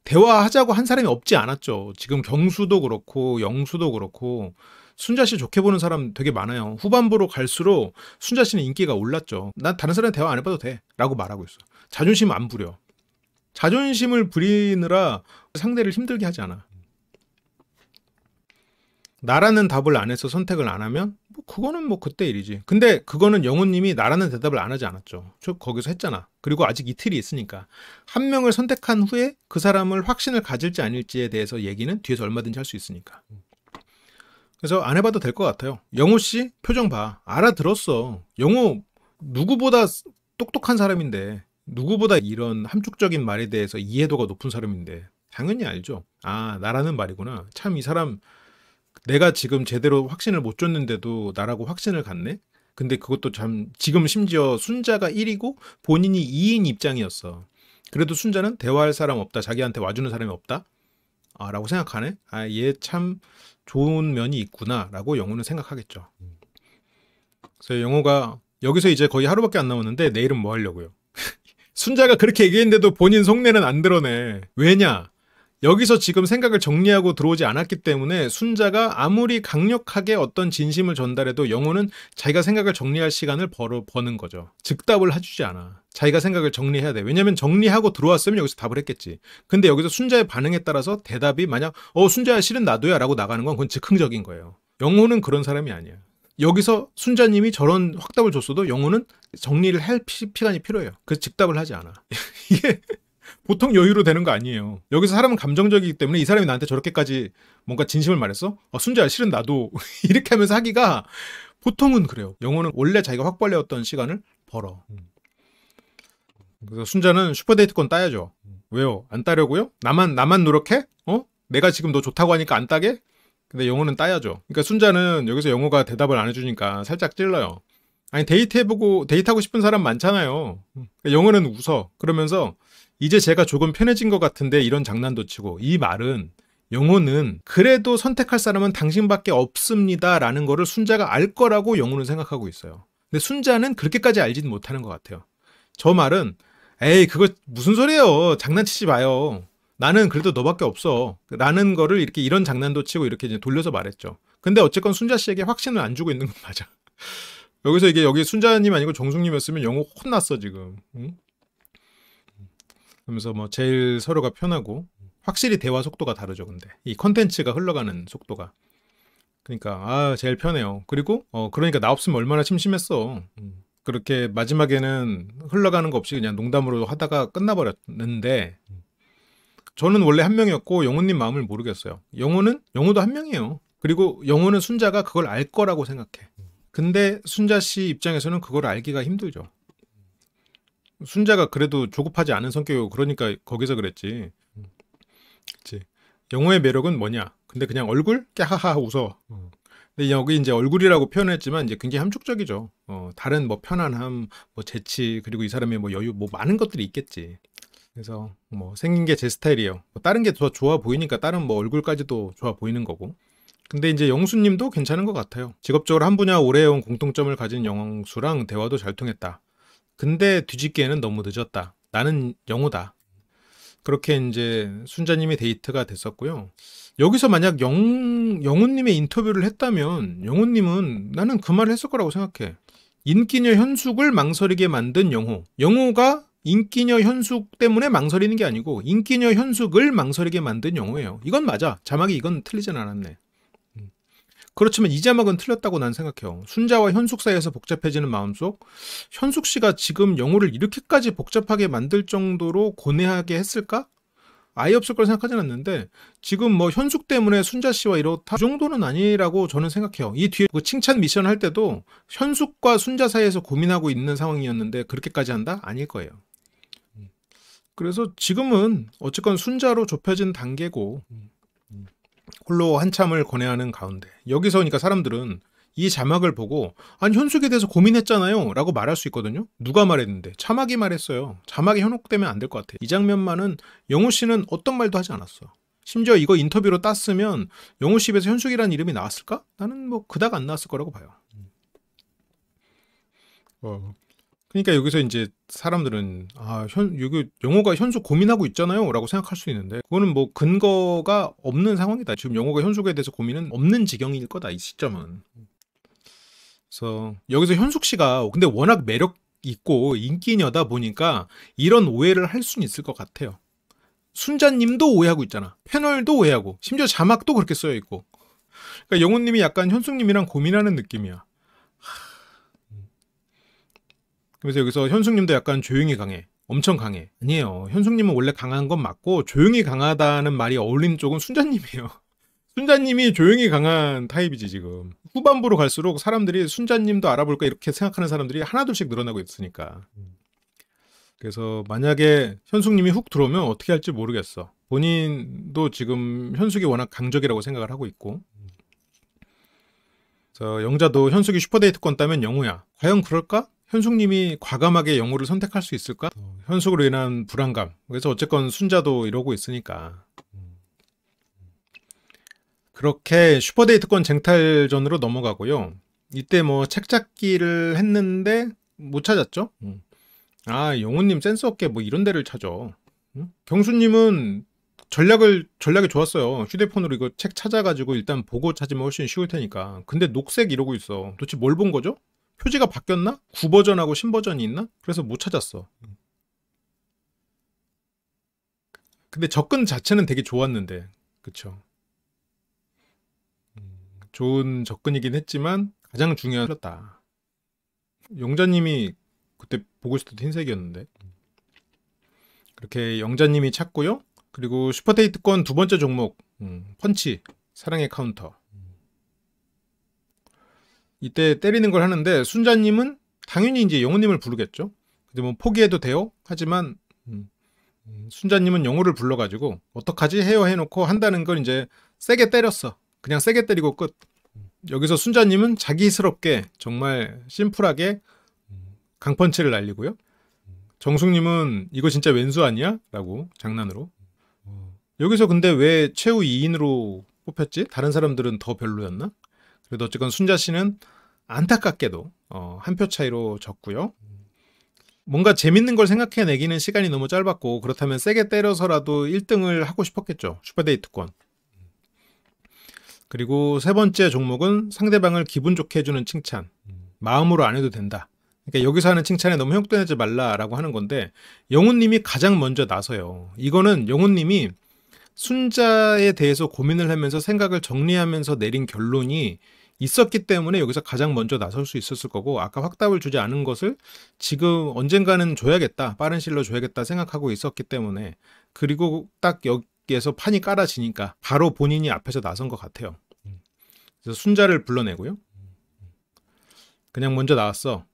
S1: 대화하자고 한 사람이 없지 않았죠. 지금 경수도 그렇고 영수도 그렇고 순자 씨 좋게 보는 사람 되게 많아요. 후반부로 갈수록 순자 씨는 인기가 올랐죠. 난 다른 사람한테 대화 안 해봐도 돼. 라고 말하고 있어. 자존심 안 부려. 자존심을 부리느라 상대를 힘들게 하지 않아. 나라는 답을 안 해서 선택을 안 하면 뭐 그거는 뭐 그때 일이지. 근데 그거는 영호님이 나라는 대답을 안 하지 않았죠. 저 거기서 했잖아. 그리고 아직 이틀이 있으니까 한 명을 선택한 후에 그 사람을 확신을 가질지 아닐지에 대해서 얘기는 뒤에서 얼마든지 할 수 있으니까. 그래서 안 해봐도 될 것 같아요. 영호 씨 표정 봐. 알아들었어. 영호 누구보다 똑똑한 사람인데 누구보다 이런 함축적인 말에 대해서 이해도가 높은 사람인데 당연히 알죠. 아, 나라는 말이구나. 참 이 사람 내가 지금 제대로 확신을 못 줬는데도 나라고 확신을 갖네? 근데 그것도 참 지금 심지어 순자가 1이고 본인이 2인 입장이었어. 그래도 순자는 대화할 사람 없다. 자기한테 와주는 사람이 없다. 라고 생각하네. 얘 참 좋은 면이 있구나 라고 영호는 생각하겠죠. 그래서 영호가 여기서 이제 거의 하루밖에 안 남았는데 내일은 뭐 하려고요? 순자가 그렇게 얘기했는데도 본인 속내는 안 드러내. 왜냐? 여기서 지금 생각을 정리하고 들어오지 않았기 때문에 순자가 아무리 강력하게 어떤 진심을 전달해도 영호는 자기가 생각을 정리할 시간을 버는 거죠. 즉답을 해주지 않아. 자기가 생각을 정리해야 돼. 왜냐면 정리하고 들어왔으면 여기서 답을 했겠지. 근데 여기서 순자의 반응에 따라서 대답이 만약 순자야 실은 나도야 라고 나가는 건 그건 즉흥적인 거예요. 영호는 그런 사람이 아니야. 여기서 순자님이 저런 확답을 줬어도 영호는 정리를 할 시간이 필요해요. 그래서 즉답을 하지 않아. 이게 보통 여유로 되는 거 아니에요. 여기서 사람은 감정적이기 때문에 이 사람이 나한테 저렇게까지 뭔가 진심을 말했어? 순자야 실은 나도 이렇게 하면서 하기가 보통은 그래요. 영호는 원래 자기가 확보하려던 시간을 벌어. 그래서 순자는 슈퍼데이트권 따야죠. 왜요? 안 따려고요? 나만 노력해? 내가 지금 너 좋다고 하니까 안 따게? 근데 영호는 따야죠. 그러니까 순자는 여기서 영호가 대답을 안 해주니까 살짝 찔러요. 아니 데이트하고 싶은 사람 많잖아요. 그러니까 영호는 웃어. 그러면서 이제 제가 조금 편해진 것 같은데 이런 장난도 치고 이 말은 영호는 그래도 선택할 사람은 당신밖에 없습니다 라는 거를 순자가 알 거라고 영호는 생각하고 있어요. 근데 순자는 그렇게까지 알지는 못하는 것 같아요. 저 말은 에이 그거 무슨 소리예요. 장난치지 마요. 나는 그래도 너밖에 없어 라는 거를 이렇게 이런 장난도 치고 이렇게 이제 돌려서 말했죠. 근데 어쨌건 순자 씨에게 확신을 안 주고 있는 건 맞아. 여기서 이게 여기 순자님 아니고 정숙님이었으면 영호 혼났어 지금. 응? 그러면서 뭐 제일 서로가 편하고 확실히 대화 속도가 다르죠. 근데 이 컨텐츠가 흘러가는 속도가 그러니까 제일 편해요. 그리고 그러니까 나 없으면 얼마나 심심했어. 그렇게 마지막에는 흘러가는 거 없이 그냥 농담으로 하다가 끝나버렸는데 저는 원래 한 명이었고 영호님 마음을 모르겠어요. 영호도 한 명이에요. 그리고 영호는 순자가 그걸 알 거라고 생각해. 근데 순자 씨 입장에서는 그걸 알기가 힘들죠. 순자가 그래도 조급하지 않은 성격이고 그러니까 거기서 그랬지. 그치. 영호의 매력은 뭐냐? 근데 그냥 얼굴? 깨하하 웃어. 근데 여기 이제 얼굴이라고 표현했지만 이제 굉장히 함축적이죠. 다른 뭐 편안함, 뭐 재치, 그리고 이 사람의 뭐 여유, 뭐 많은 것들이 있겠지. 그래서 뭐 생긴 게 제 스타일이에요. 뭐 다른 게 더 좋아 보이니까 다른 뭐 얼굴까지도 좋아 보이는 거고. 근데 이제 영수님도 괜찮은 것 같아요. 직업적으로 한 분야 오래 해온 공통점을 가진 영수랑 대화도 잘 통했다. 근데 뒤집기에는 너무 늦었다. 나는 영호다. 그렇게 이제 순자님의 데이트가 됐었고요. 여기서 만약 영호님의 인터뷰를 했다면 영호님은 나는 그 말을 했을 거라고 생각해. 인기녀 현숙을 망설이게 만든 영호. 영호가 인기녀 현숙 때문에 망설이는 게 아니고 인기녀 현숙을 망설이게 만든 영호예요. 이건 맞아. 자막이 이건 틀리진 않았네. 그렇지만 이 자막은 틀렸다고 난 생각해요. 순자와 현숙 사이에서 복잡해지는 마음속 현숙 씨가 지금 영호를 이렇게까지 복잡하게 만들 정도로 고뇌하게 했을까? 아예 없을 걸 생각하진 않는데 지금 뭐 현숙 때문에 순자 씨와 이렇다 그 정도는 아니라고 저는 생각해요. 이 뒤에 그 칭찬 미션 할 때도 현숙과 순자 사이에서 고민하고 있는 상황이었는데 그렇게까지 한다? 아닐 거예요. 그래서 지금은 어쨌건 순자로 좁혀진 단계고 홀로 한참을 고뇌하는 가운데 여기서 그러니까 사람들은 이 자막을 보고 아니 현숙에 대해서 고민했잖아요 라고 말할 수 있거든요. 누가 말했는데? 자막이 말했어요. 자막이 현혹되면 안 될 것 같아요. 이 장면만은 영호 씨는 어떤 말도 하지 않았어. 심지어 이거 인터뷰로 땄으면 영호 씨 입에서 현숙이라는 이름이 나왔을까? 나는 뭐 그닥 안 나왔을 거라고 봐요. 그러니까 여기서 이제 사람들은 여기 영호가 현숙 고민하고 있잖아요 라고 생각할 수 있는데 그거는 뭐 근거가 없는 상황이다. 지금 영호가 현숙에 대해서 고민은 없는 지경일 거다 이 시점은. 그래서 여기서 현숙 씨가 근데 워낙 매력 있고 인기녀다 보니까 이런 오해를 할 수는 있을 것 같아요. 순자님도 오해하고 있잖아. 패널도 오해하고 심지어 자막도 그렇게 써여 있고. 그러니까 영호님이 약간 현숙님이랑 고민하는 느낌이야. 그래서 여기서 현숙님도 약간 조용히 강해. 엄청 강해. 아니에요. 현숙님은 원래 강한 건 맞고 조용히 강하다는 말이 어울리는 쪽은 순자님이에요. 순자님이 조용히 강한 타입이지 지금. 후반부로 갈수록 사람들이 순자님도 알아볼까 이렇게 생각하는 사람들이 하나둘씩 늘어나고 있으니까. 그래서 만약에 현숙님이 훅 들어오면 어떻게 할지 모르겠어. 본인도 지금 현숙이 워낙 강적이라고 생각을 하고 있고. 그래서 영자도 현숙이 슈퍼데이트권 따면 영호야. 과연 그럴까? 현숙님이 과감하게 영호를 선택할 수 있을까? 현숙으로 인한 불안감. 그래서 어쨌건 순자도 이러고 있으니까. 그렇게 슈퍼데이트권 쟁탈전으로 넘어가고요. 이때 뭐 책잡기를 했는데 못 찾았죠? 영호님 센스 없게 뭐 이런 데를 찾아. 경수님은 전략이 좋았어요. 휴대폰으로 이거 책 찾아가지고 일단 보고 찾으면 훨씬 쉬울 테니까. 근데 녹색 이러고 있어. 도대체 뭘 본 거죠? 표지가 바뀌었나? 구버전하고 신버전이 있나? 그래서 못 찾았어. 근데 접근 자체는 되게 좋았는데 그쵸? 좋은 접근이긴 했지만 가장 중요한 틀렸다. 영자님이 그때 보고 있을 때 흰색이었는데 그렇게 영자님이 찾고요. 그리고 슈퍼데이트권 두 번째 종목 펀치 사랑의 카운터. 이때 때리는 걸 하는데 순자님은 당연히 이제 영호님을 부르겠죠. 근데 뭐 포기해도 돼요. 하지만 순자님은 영호를 불러가지고 어떡하지 해요 해놓고 한다는 걸 이제 세게 때렸어. 그냥 세게 때리고 끝. 여기서 순자님은 자기스럽게 정말 심플하게 강펀치를 날리고요. 정숙님은 이거 진짜 왼수 아니야? 라고 장난으로. 여기서 근데 왜 최후 2인으로 뽑혔지? 다른 사람들은 더 별로였나? 그래도 어쨌건 순자 씨는 안타깝게도 한 표 차이로 졌고요. 뭔가 재밌는 걸 생각해내기는 시간이 너무 짧았고 그렇다면 세게 때려서라도 1등을 하고 싶었겠죠. 슈퍼데이트권. 그리고 세 번째 종목은 상대방을 기분 좋게 해주는 칭찬. 마음으로 안 해도 된다. 그러니까 여기서 하는 칭찬에 너무 현혹되지 말라라고 하는 건데 영훈님이 가장 먼저 나서요. 이거는 영훈님이 순자에 대해서 고민을 하면서 생각을 정리하면서 내린 결론이 있었기 때문에 여기서 가장 먼저 나설 수 있었을 거고 아까 확답을 주지 않은 것을 지금 언젠가는 줘야겠다. 빠른 시일로 줘야겠다 생각하고 있었기 때문에 그리고 딱 여기에서 판이 깔아지니까 바로 본인이 앞에서 나선 것 같아요. 그래서 순자를 불러내고요. 그냥 먼저 나왔어.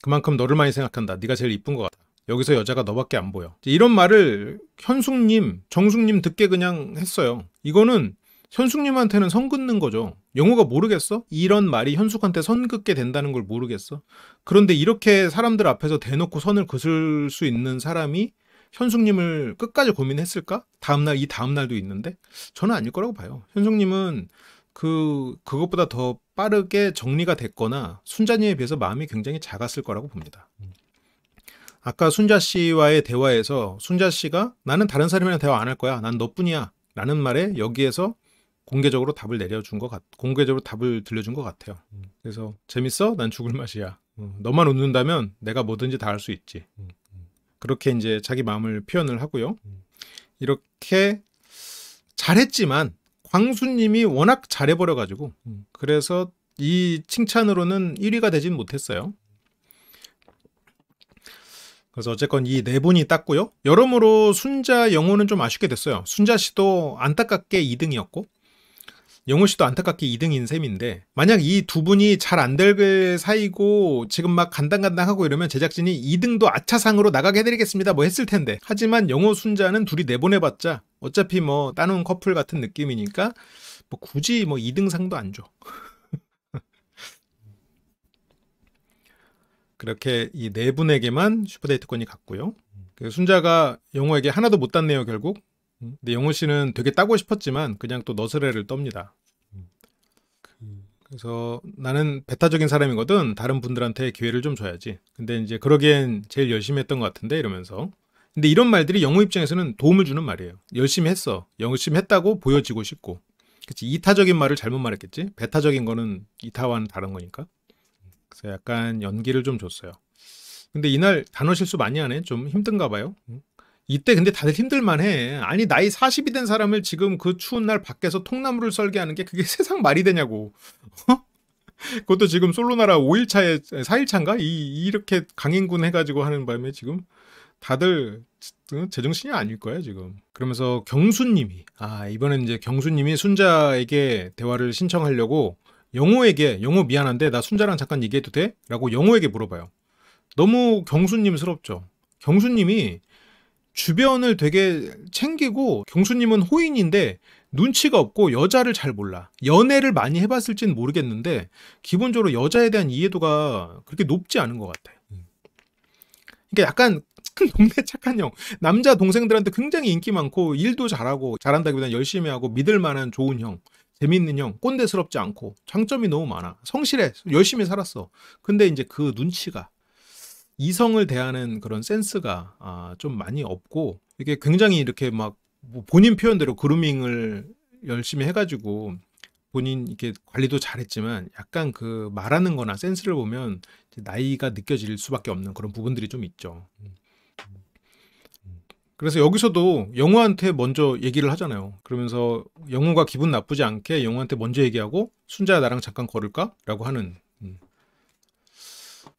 S1: 그만큼 너를 많이 생각한다. 네가 제일 이쁜 것 같아. 여기서 여자가 너밖에 안 보여. 이런 말을 현숙님, 정숙님 듣게 그냥 했어요. 이거는 현숙님한테는 선 긋는 거죠. 영호가 모르겠어? 이런 말이 현숙한테 선 긋게 된다는 걸 모르겠어? 그런데 이렇게 사람들 앞에서 대놓고 선을 긋을 수 있는 사람이 현숙님을 끝까지 고민했을까? 이 다음날도 있는데? 저는 아닐 거라고 봐요. 현숙님은 그것보다 더 빠르게 정리가 됐거나 순자님에 비해서 마음이 굉장히 작았을 거라고 봅니다. 아까 순자 씨와의 대화에서 순자 씨가 나는 다른 사람이랑 대화 안 할 거야. 난 너뿐이야. 라는 말에 여기에서 공개적으로 답을 공개적으로 답을 들려준 것 같아요. 그래서 재밌어? 난 죽을 맛이야. 너만 웃는다면 내가 뭐든지 다 할 수 있지. 그렇게 이제 자기 마음을 표현을 하고요. 이렇게 잘했지만 광수님이 워낙 잘해버려가지고 그래서 이 칭찬으로는 1위가 되진 못했어요. 그래서 어쨌건 이 네 분이 땄고요. 여러모로 순자 영호는 좀 아쉽게 됐어요. 순자 씨도 안타깝게 2등이었고 영호 씨도 안타깝게 2등인 셈인데 만약 이 두 분이 잘 안 될 사이고 지금 막 간당간당하고 이러면 제작진이 2등도 아차상으로 나가게 해드리겠습니다 뭐 했을 텐데 하지만 영호 순자는 둘이 내보내봤자 어차피 뭐 따놓은 커플 같은 느낌이니까 뭐 굳이 뭐 2등상도 안 줘. 그렇게 이 네 분에게만 슈퍼데이트권이 갔고요. 순자가 영호에게 하나도 못 땄네요 결국. 근데 영호 씨는 되게 따고 싶었지만 그냥 또 너스레를 떱니다. 그래서 나는 배타적인 사람이거든. 다른 분들한테 기회를 좀 줘야지. 근데 이제 그러기엔 제일 열심히 했던 것 같은데 이러면서. 근데 이런 말들이 영호 입장에서는 도움을 주는 말이에요. 열심히 했어. 열심히 했다고 보여지고 싶고. 그치. 이타적인 말을 잘못 말했겠지. 배타적인 거는 이타와는 다른 거니까. 그래서 약간 연기를 좀 줬어요. 근데 이날 단어 실수 많이 하네. 좀 힘든가 봐요. 이때 근데 다들 힘들만해. 아니 나이 40이 된 사람을 지금 그 추운 날 밖에서 통나무를 썰게 하는 게 그게 세상 말이 되냐고. 그것도 지금 솔로나라 5일차에 4일차인가? 이렇게 강행군 해가지고 하는 바람에 지금 다들 제정신이 아닐 거야 지금. 그러면서 경수님이 이번엔 이제 경수님이 순자에게 대화를 신청하려고 영호에게 영호 미안한데 나 순자랑 잠깐 얘기해도 돼? 라고 영호에게 물어봐요. 너무 경수님스럽죠. 경수님이 주변을 되게 챙기고 경수님은 호인인데 눈치가 없고 여자를 잘 몰라. 연애를 많이 해봤을지는 모르겠는데 기본적으로 여자에 대한 이해도가 그렇게 높지 않은 것 같아. 그러니까 약간 동네 착한 형. 남자 동생들한테 굉장히 인기 많고 일도 잘하고 잘한다기보다는 열심히 하고 믿을 만한 좋은 형. 재밌는 형. 꼰대스럽지 않고 장점이 너무 많아. 성실해. 열심히 살았어. 근데 이제 그 눈치가 이성을 대하는 그런 센스가 좀 많이 없고 이게 굉장히 이렇게 막뭐 본인 표현대로 그루밍을 열심히 해가지고 본인 이렇게 관리도 잘했지만 약간 그 말하는 거나 센스를 보면 나이가 느껴질 수밖에 없는 그런 부분들이 좀 있죠. 그래서 여기서도 영호한테 먼저 얘기를 하잖아요. 그러면서 영호가 기분 나쁘지 않게 영호한테 먼저 얘기하고 순자야 나랑 잠깐 걸을까? 라고 하는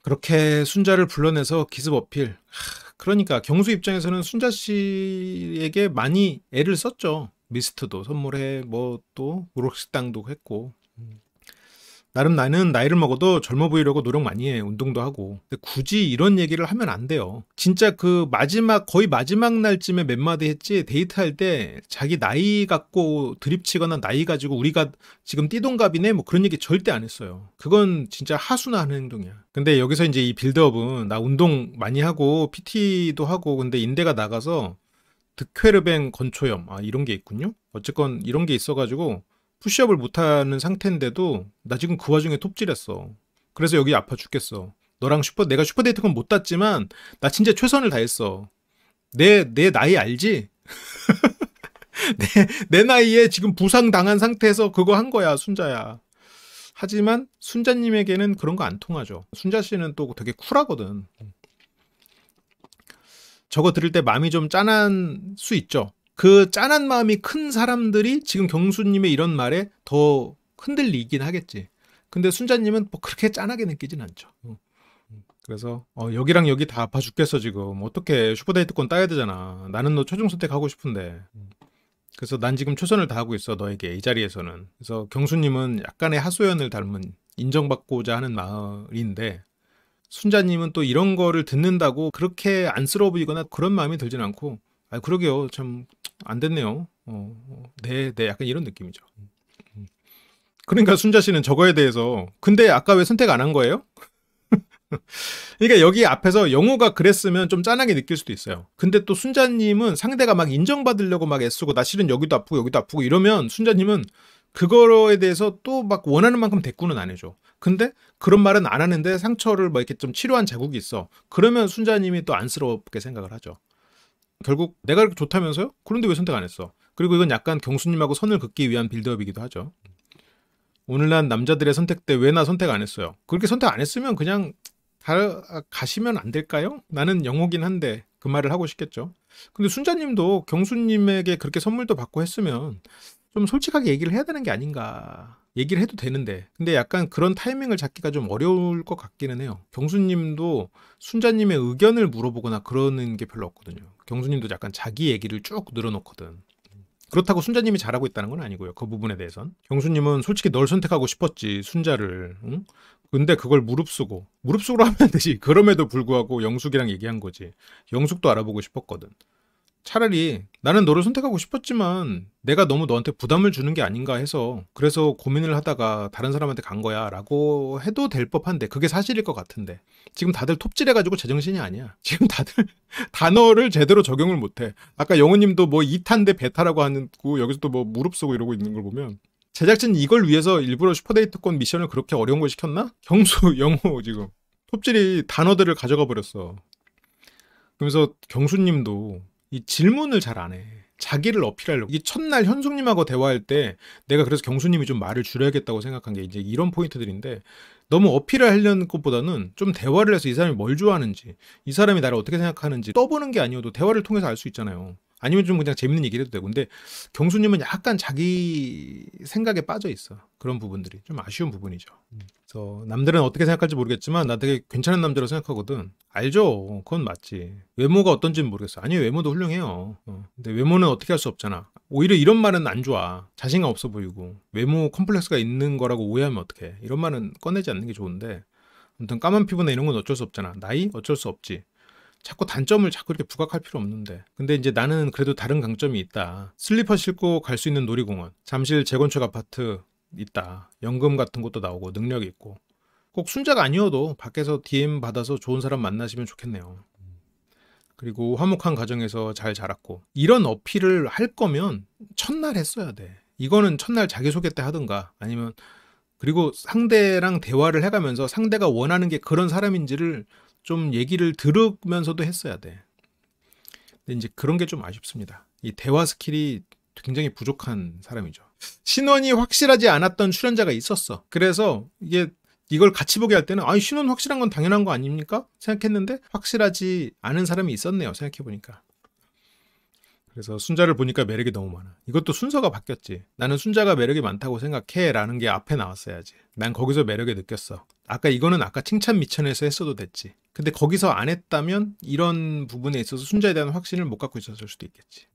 S1: 그렇게 순자를 불러내서 기습 어필. 그러니까 경수 입장에서는 순자 씨에게 많이 애를 썼죠. 미스트도 선물해 뭐 또 우럭식당도 했고. 나름 나는 나이를 먹어도 젊어 보이려고 노력 많이 해. 운동도 하고. 근데 굳이 이런 얘기를 하면 안 돼요. 진짜 그 거의 마지막 날쯤에 몇 마디 했지 데이트할 때 자기 나이 갖고 드립치거나 나이 가지고 우리가 지금 띠동갑이네 뭐 그런 얘기 절대 안 했어요. 그건 진짜 하수나 하는 행동이야. 근데 여기서 이제 이 빌드업은 나 운동 많이 하고 PT도 하고 근데 인대가 나가서 득회르뱅 건초염 이런 게 있군요. 어쨌건 이런 게 있어가지고 푸시업을 못하는 상태인데도 나 지금 그 와중에 톱질했어. 그래서 여기 아파 죽겠어. 내가 슈퍼데이트건 못 땄지만 나 진짜 최선을 다했어. 내 나이 알지? 내 나이에 지금 부상당한 상태에서 그거 한 거야 순자야. 하지만 순자님에게는 그런 거 안 통하죠. 순자 씨는 또 되게 쿨하거든. 저거 들을 때 마음이 좀 짠한 수 있죠. 그 짠한 마음이 큰 사람들이 지금 경수님의 이런 말에 더 흔들리긴 하겠지. 근데 순자님은 뭐 그렇게 짠하게 느끼진 않죠. 그래서 여기랑 여기 다 아파 죽겠어 지금. 어떻게 슈퍼데이트권 따야 되잖아. 나는 너 최종 선택하고 싶은데. 그래서 난 지금 최선을 다하고 있어 너에게 이 자리에서는. 그래서 경수님은 약간의 하소연을 닮은 인정받고자 하는 말인데 순자님은 또 이런 거를 듣는다고 그렇게 안쓰러워 보이거나 그런 마음이 들진 않고 그러게요. 참 안 됐네요. 네, 약간 이런 느낌이죠. 그러니까 순자 씨는 저거에 대해서 근데 아까 왜 선택 안 한 거예요? 그러니까 여기 앞에서 영호가 그랬으면 좀 짠하게 느낄 수도 있어요. 근데 또 순자님은 상대가 막 인정받으려고 막 애쓰고 나 실은 여기도 아프고 이러면 순자님은 그거에 대해서 또 막 원하는 만큼 대꾸는 안 해줘. 근데 그런 말은 안 하는데 상처를 뭐 이렇게 좀 치료한 자국이 있어. 그러면 순자님이 또 안쓰럽게 생각을 하죠. 결국 내가 그렇게 좋다면서요? 그런데 왜 선택 안 했어? 그리고 이건 약간 경수님하고 선을 긋기 위한 빌드업이기도 하죠. 오늘날 남자들의 선택 때 왜 나 선택 안 했어요? 그렇게 선택 안 했으면 그냥 가시면 안 될까요? 나는 영호긴 한데 그 말을 하고 싶겠죠. 근데 순자님도 경수님에게 그렇게 선물도 받고 했으면 좀 솔직하게 얘기를 해야 되는 게 아닌가. 얘기를 해도 되는데 근데 약간 그런 타이밍을 잡기가 좀 어려울 것 같기는 해요. 경수님도 순자님의 의견을 물어보거나 그러는 게 별로 없거든요. 경수님도 약간 자기 얘기를 쭉 늘어놓거든. 그렇다고 순자님이 잘하고 있다는 건 아니고요. 그 부분에 대해선. 경수님은 솔직히 널 선택하고 싶었지, 순자를. 응? 근데 그걸 무릅쓰고 하면 되지. 그럼에도 불구하고 영숙이랑 얘기한 거지. 영숙도 알아보고 싶었거든. 차라리 나는 너를 선택하고 싶었지만 내가 너무 너한테 부담을 주는 게 아닌가 해서 그래서 고민을 하다가 다른 사람한테 간 거야 라고 해도 될 법한데 그게 사실일 것 같은데 지금 다들 톱질해가지고 제정신이 아니야. 지금 다들 단어를 제대로 적용을 못해. 아까 영우님도 뭐 2탄 대 베타라고 하고 여기서 또 뭐 무릅쓰고 이러고 있는 걸 보면 제작진 이걸 위해서 일부러 슈퍼데이트권 미션을 그렇게 어려운 걸 시켰나? 경수, 영호 지금 톱질이 단어들을 가져가 버렸어. 그러면서 경수님도 이 질문을 잘 안 해. 자기를 어필하려고. 이게 첫날 현숙님하고 대화할 때 내가 그래서 경수님이 좀 말을 줄여야겠다고 생각한 게 이제 이런 포인트들인데 너무 어필을 하려는 것보다는 좀 대화를 해서 이 사람이 뭘 좋아하는지 이 사람이 나를 어떻게 생각하는지 떠보는 게 아니어도 대화를 통해서 알 수 있잖아요. 아니면 좀 그냥 재밌는 얘기를 해도 되고. 근데 경수님은 약간 자기 생각에 빠져 있어. 그런 부분들이 좀 아쉬운 부분이죠. 그래서 남들은 어떻게 생각할지 모르겠지만 나 되게 괜찮은 남자라고 생각하거든. 알죠. 그건 맞지. 외모가 어떤지는 모르겠어. 아니 외모도 훌륭해요. 근데 외모는 어떻게 할 수 없잖아. 오히려 이런 말은 안 좋아. 자신감 없어 보이고 외모 컴플렉스가 있는 거라고 오해하면 어떡해. 이런 말은 꺼내지 않는 게 좋은데 아무튼 까만 피부나 이런 건 어쩔 수 없잖아. 나이? 어쩔 수 없지. 자꾸 단점을 자꾸 이렇게 부각할 필요 없는데. 근데 이제 나는 그래도 다른 강점이 있다. 슬리퍼 신고 갈 수 있는 놀이공원, 잠실 재건축 아파트 있다. 연금 같은 것도 나오고 능력이 있고. 꼭 순자가 아니어도 밖에서 DM 받아서 좋은 사람 만나시면 좋겠네요. 그리고 화목한 가정에서 잘 자랐고. 이런 어필을 할 거면 첫날 했어야 돼. 이거는 첫날 자기소개 때 하든가 아니면 그리고 상대랑 대화를 해가면서 상대가 원하는 게 그런 사람인지를 좀 얘기를 들으면서도 했어야 돼. 근데 이제 그런 게 좀 아쉽습니다. 이 대화 스킬이 굉장히 부족한 사람이죠. 신원이 확실하지 않았던 출연자가 있었어. 그래서 이걸 같이 보게 할 때는 신원 확실한 건 당연한 거 아닙니까? 생각했는데 확실하지 않은 사람이 있었네요. 생각해보니까. 그래서 순자를 보니까 매력이 너무 많아. 이것도 순서가 바뀌었지. 나는 순자가 매력이 많다고 생각해 라는 게 앞에 나왔어야지. 난 거기서 매력을 느꼈어. 이거는 아까 칭찬 미천에서 했어도 됐지. 근데 거기서 안 했다면 이런 부분에 있어서 순자에 대한 확신을 못 갖고 있었을 수도 있겠지.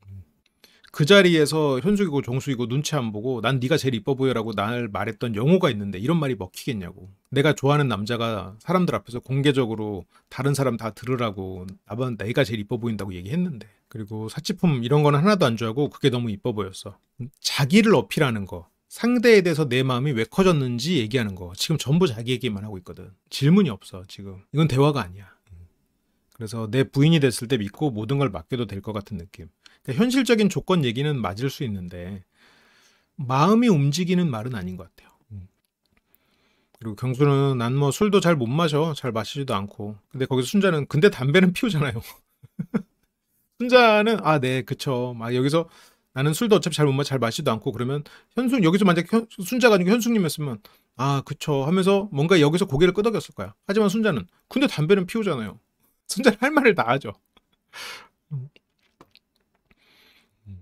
S1: 그 자리에서 현숙이고 종숙이고 눈치 안 보고 난 네가 제일 이뻐 보여라고 날 말했던 영호가 있는데 이런 말이 먹히겠냐고. 내가 좋아하는 남자가 사람들 앞에서 공개적으로 다른 사람 다 들으라고 나만 내가 제일 이뻐 보인다고 얘기했는데. 그리고 사치품 이런 거는 하나도 안 좋아하고 그게 너무 이뻐 보였어. 자기를 어필하는 거. 상대에 대해서 내 마음이 왜 커졌는지 얘기하는 거. 지금 전부 자기 얘기만 하고 있거든. 질문이 없어 지금. 이건 대화가 아니야. 그래서 내 부인이 됐을 때 믿고 모든 걸 맡겨도 될 것 같은 느낌. 그러니까 현실적인 조건 얘기는 맞을 수 있는데 마음이 움직이는 말은 아닌 것 같아요. 그리고 경수는 난 뭐 술도 잘 못 마셔. 잘 마시지도 않고. 근데 거기서 순자는 근데 담배는 피우잖아요. 순자는 네 그쵸. 막 여기서 나는 술도 어차피 잘 못 마셔. 잘 마시지도 않고 그러면 여기서 만약에 순자가 아니고 현숙님이었으면 그쵸 하면서 뭔가 여기서 고개를 끄덕였을 거야. 하지만 순자는 근데 담배는 피우잖아요. 순자는 할 말을 다 하죠.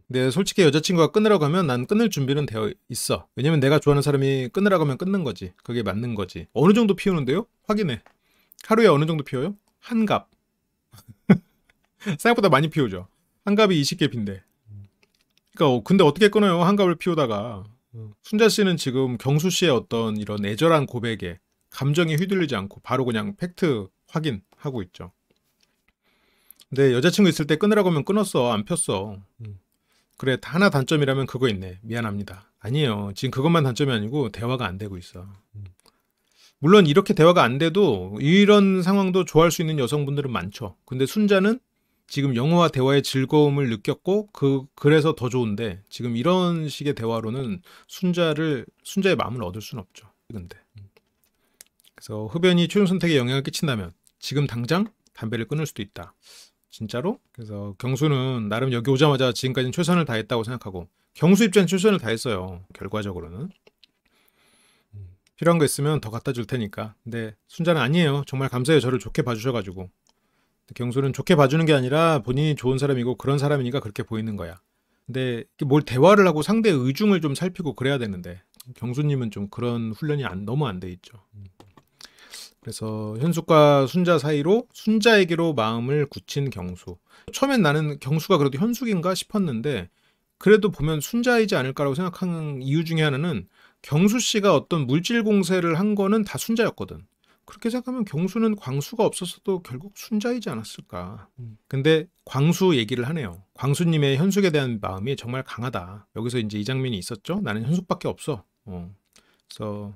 S1: 근데 솔직히 여자친구가 끊으라고 하면 난 끊을 준비는 되어 있어. 왜냐면 내가 좋아하는 사람이 끊으라고 하면 끊는 거지. 그게 맞는 거지. 어느 정도 피우는데요? 확인해. 하루에 어느 정도 피워요? 한 갑. 생각보다 많이 피우죠. 한 갑이 20개 핀데. 그러니까 근데 어떻게 끊어요? 한 갑을 피우다가. 순자 씨는 지금 경수 씨의 어떤 이런 애절한 고백에 감정이 휘둘리지 않고 바로 그냥 팩트 확인하고 있죠. 근데 여자친구 있을 때 끊으라고 하면 끊었어. 안 폈어. 그래 하나 단점이라면 그거 있네. 미안합니다. 아니에요. 지금 그것만 단점이 아니고 대화가 안 되고 있어. 물론 이렇게 대화가 안 돼도 이런 상황도 좋아할 수 있는 여성분들은 많죠. 근데 순자는 지금 영어와 대화의 즐거움을 느꼈고 그래서 더 좋은데 지금 이런 식의 대화로는 순자의 마음을 얻을 수는 없죠. 근데 그래서 흡연이 최종 선택에 영향을 끼친다면 지금 당장 담배를 끊을 수도 있다. 진짜로? 그래서 경수는 나름 여기 오자마자 지금까지는 최선을 다했다고 생각하고 경수 입장에 최선을 다했어요. 결과적으로는. 필요한 거 있으면 더 갖다 줄 테니까. 근데 순자는 아니에요. 정말 감사해요. 저를 좋게 봐주셔가지고. 경수는 좋게 봐주는 게 아니라 본인이 좋은 사람이고 그런 사람이니까 그렇게 보이는 거야. 근데 뭘 대화를 하고 상대의 의중을 좀 살피고 그래야 되는데 경수님은 좀 그런 훈련이 너무 안 돼 있죠. 그래서 현숙과 순자 사이로 순자에게로 마음을 굳힌 경수. 처음엔 나는 경수가 그래도 현숙인가 싶었는데 그래도 보면 순자이지 않을까라고 생각하는 이유 중에 하나는 경수 씨가 어떤 물질 공세를 한 거는 다 순자였거든. 그렇게 생각하면 경수는 광수가 없었어도 결국 순자이지 않았을까. 근데 광수 얘기를 하네요. 광수님의 현숙에 대한 마음이 정말 강하다. 여기서 이제 이 장면이 있었죠. 나는 현숙밖에 없어. 그래서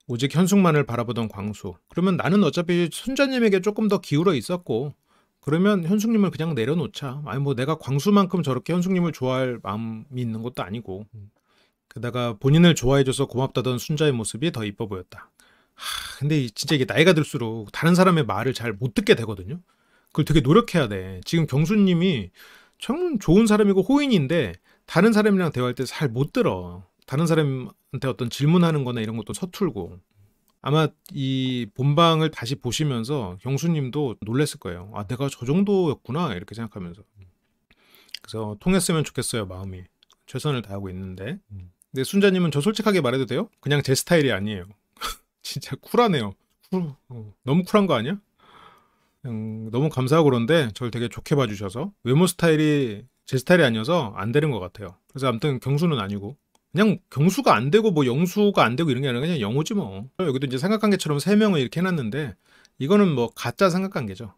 S1: 오직 현숙만을 바라보던 광수. 그러면 나는 어차피 순자님에게 조금 더 기울어 있었고 그러면 현숙님을 그냥 내려놓자. 아니 뭐 내가 광수만큼 저렇게 현숙님을 좋아할 마음이 있는 것도 아니고. 게다가 본인을 좋아해줘서 고맙다던 순자의 모습이 더 이뻐 보였다. 근데 진짜 이게 나이가 들수록 다른 사람의 말을 잘 못 듣게 되거든요. 그걸 되게 노력해야 돼. 지금 경수님이 참 좋은 사람이고 호인인데 다른 사람이랑 대화할 때 잘 못 들어. 다른 사람한테 어떤 질문하는 거나 이런 것도 서툴고. 아마 이 본방을 다시 보시면서 경수님도 놀랬을 거예요. 아, 내가 저 정도였구나 이렇게 생각하면서. 그래서 통했으면 좋겠어요, 마음이. 최선을 다하고 있는데. 근데 순자님은 저 솔직하게 말해도 돼요? 그냥 제 스타일이 아니에요. 진짜 쿨하네요. 너무 쿨한 거 아니야? 너무 감사하고 그런데 저를 되게 좋게 봐주셔서 외모 스타일이 제 스타일이 아니어서 안 되는 것 같아요. 그래서 아무튼 경수는 아니고 그냥 경수가 안 되고 뭐 영수가 안 되고 이런 게 아니라 그냥 영호지 뭐. 여기도 이제 삼각관계처럼 3명을 이렇게 해놨는데 이거는 뭐 가짜 삼각관계죠.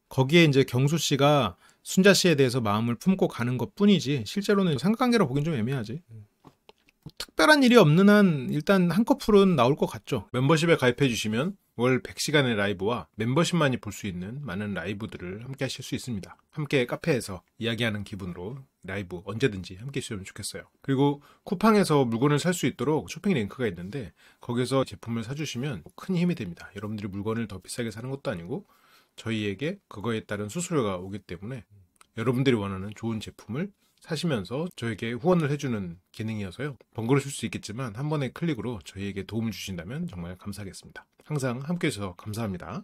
S1: 거기에 이제 경수 씨가 순자 씨에 대해서 마음을 품고 가는 것 뿐이지 실제로는 삼각관계로 보긴 좀 애매하지. 특별한 일이 없는 한 일단 한 커플은 나올 것 같죠. 멤버십에 가입해 주시면 월 100시간의 라이브와 멤버십만이 볼 수 있는 많은 라이브들을 함께 하실 수 있습니다. 함께 카페에서 이야기하는 기분으로 라이브 언제든지 함께 해주시면 좋겠어요. 그리고 쿠팡에서 물건을 살 수 있도록 쇼핑 링크가 있는데 거기서 제품을 사주시면 큰 힘이 됩니다. 여러분들이 물건을 더 비싸게 사는 것도 아니고 저희에게 그거에 따른 수수료가 오기 때문에 여러분들이 원하는 좋은 제품을 사시면서 저에게 후원을 해주는 기능이어서요. 번거로우실 수 있겠지만 한 번의 클릭으로 저희에게 도움을 주신다면 정말 감사하겠습니다. 항상 함께 해주셔서 감사합니다.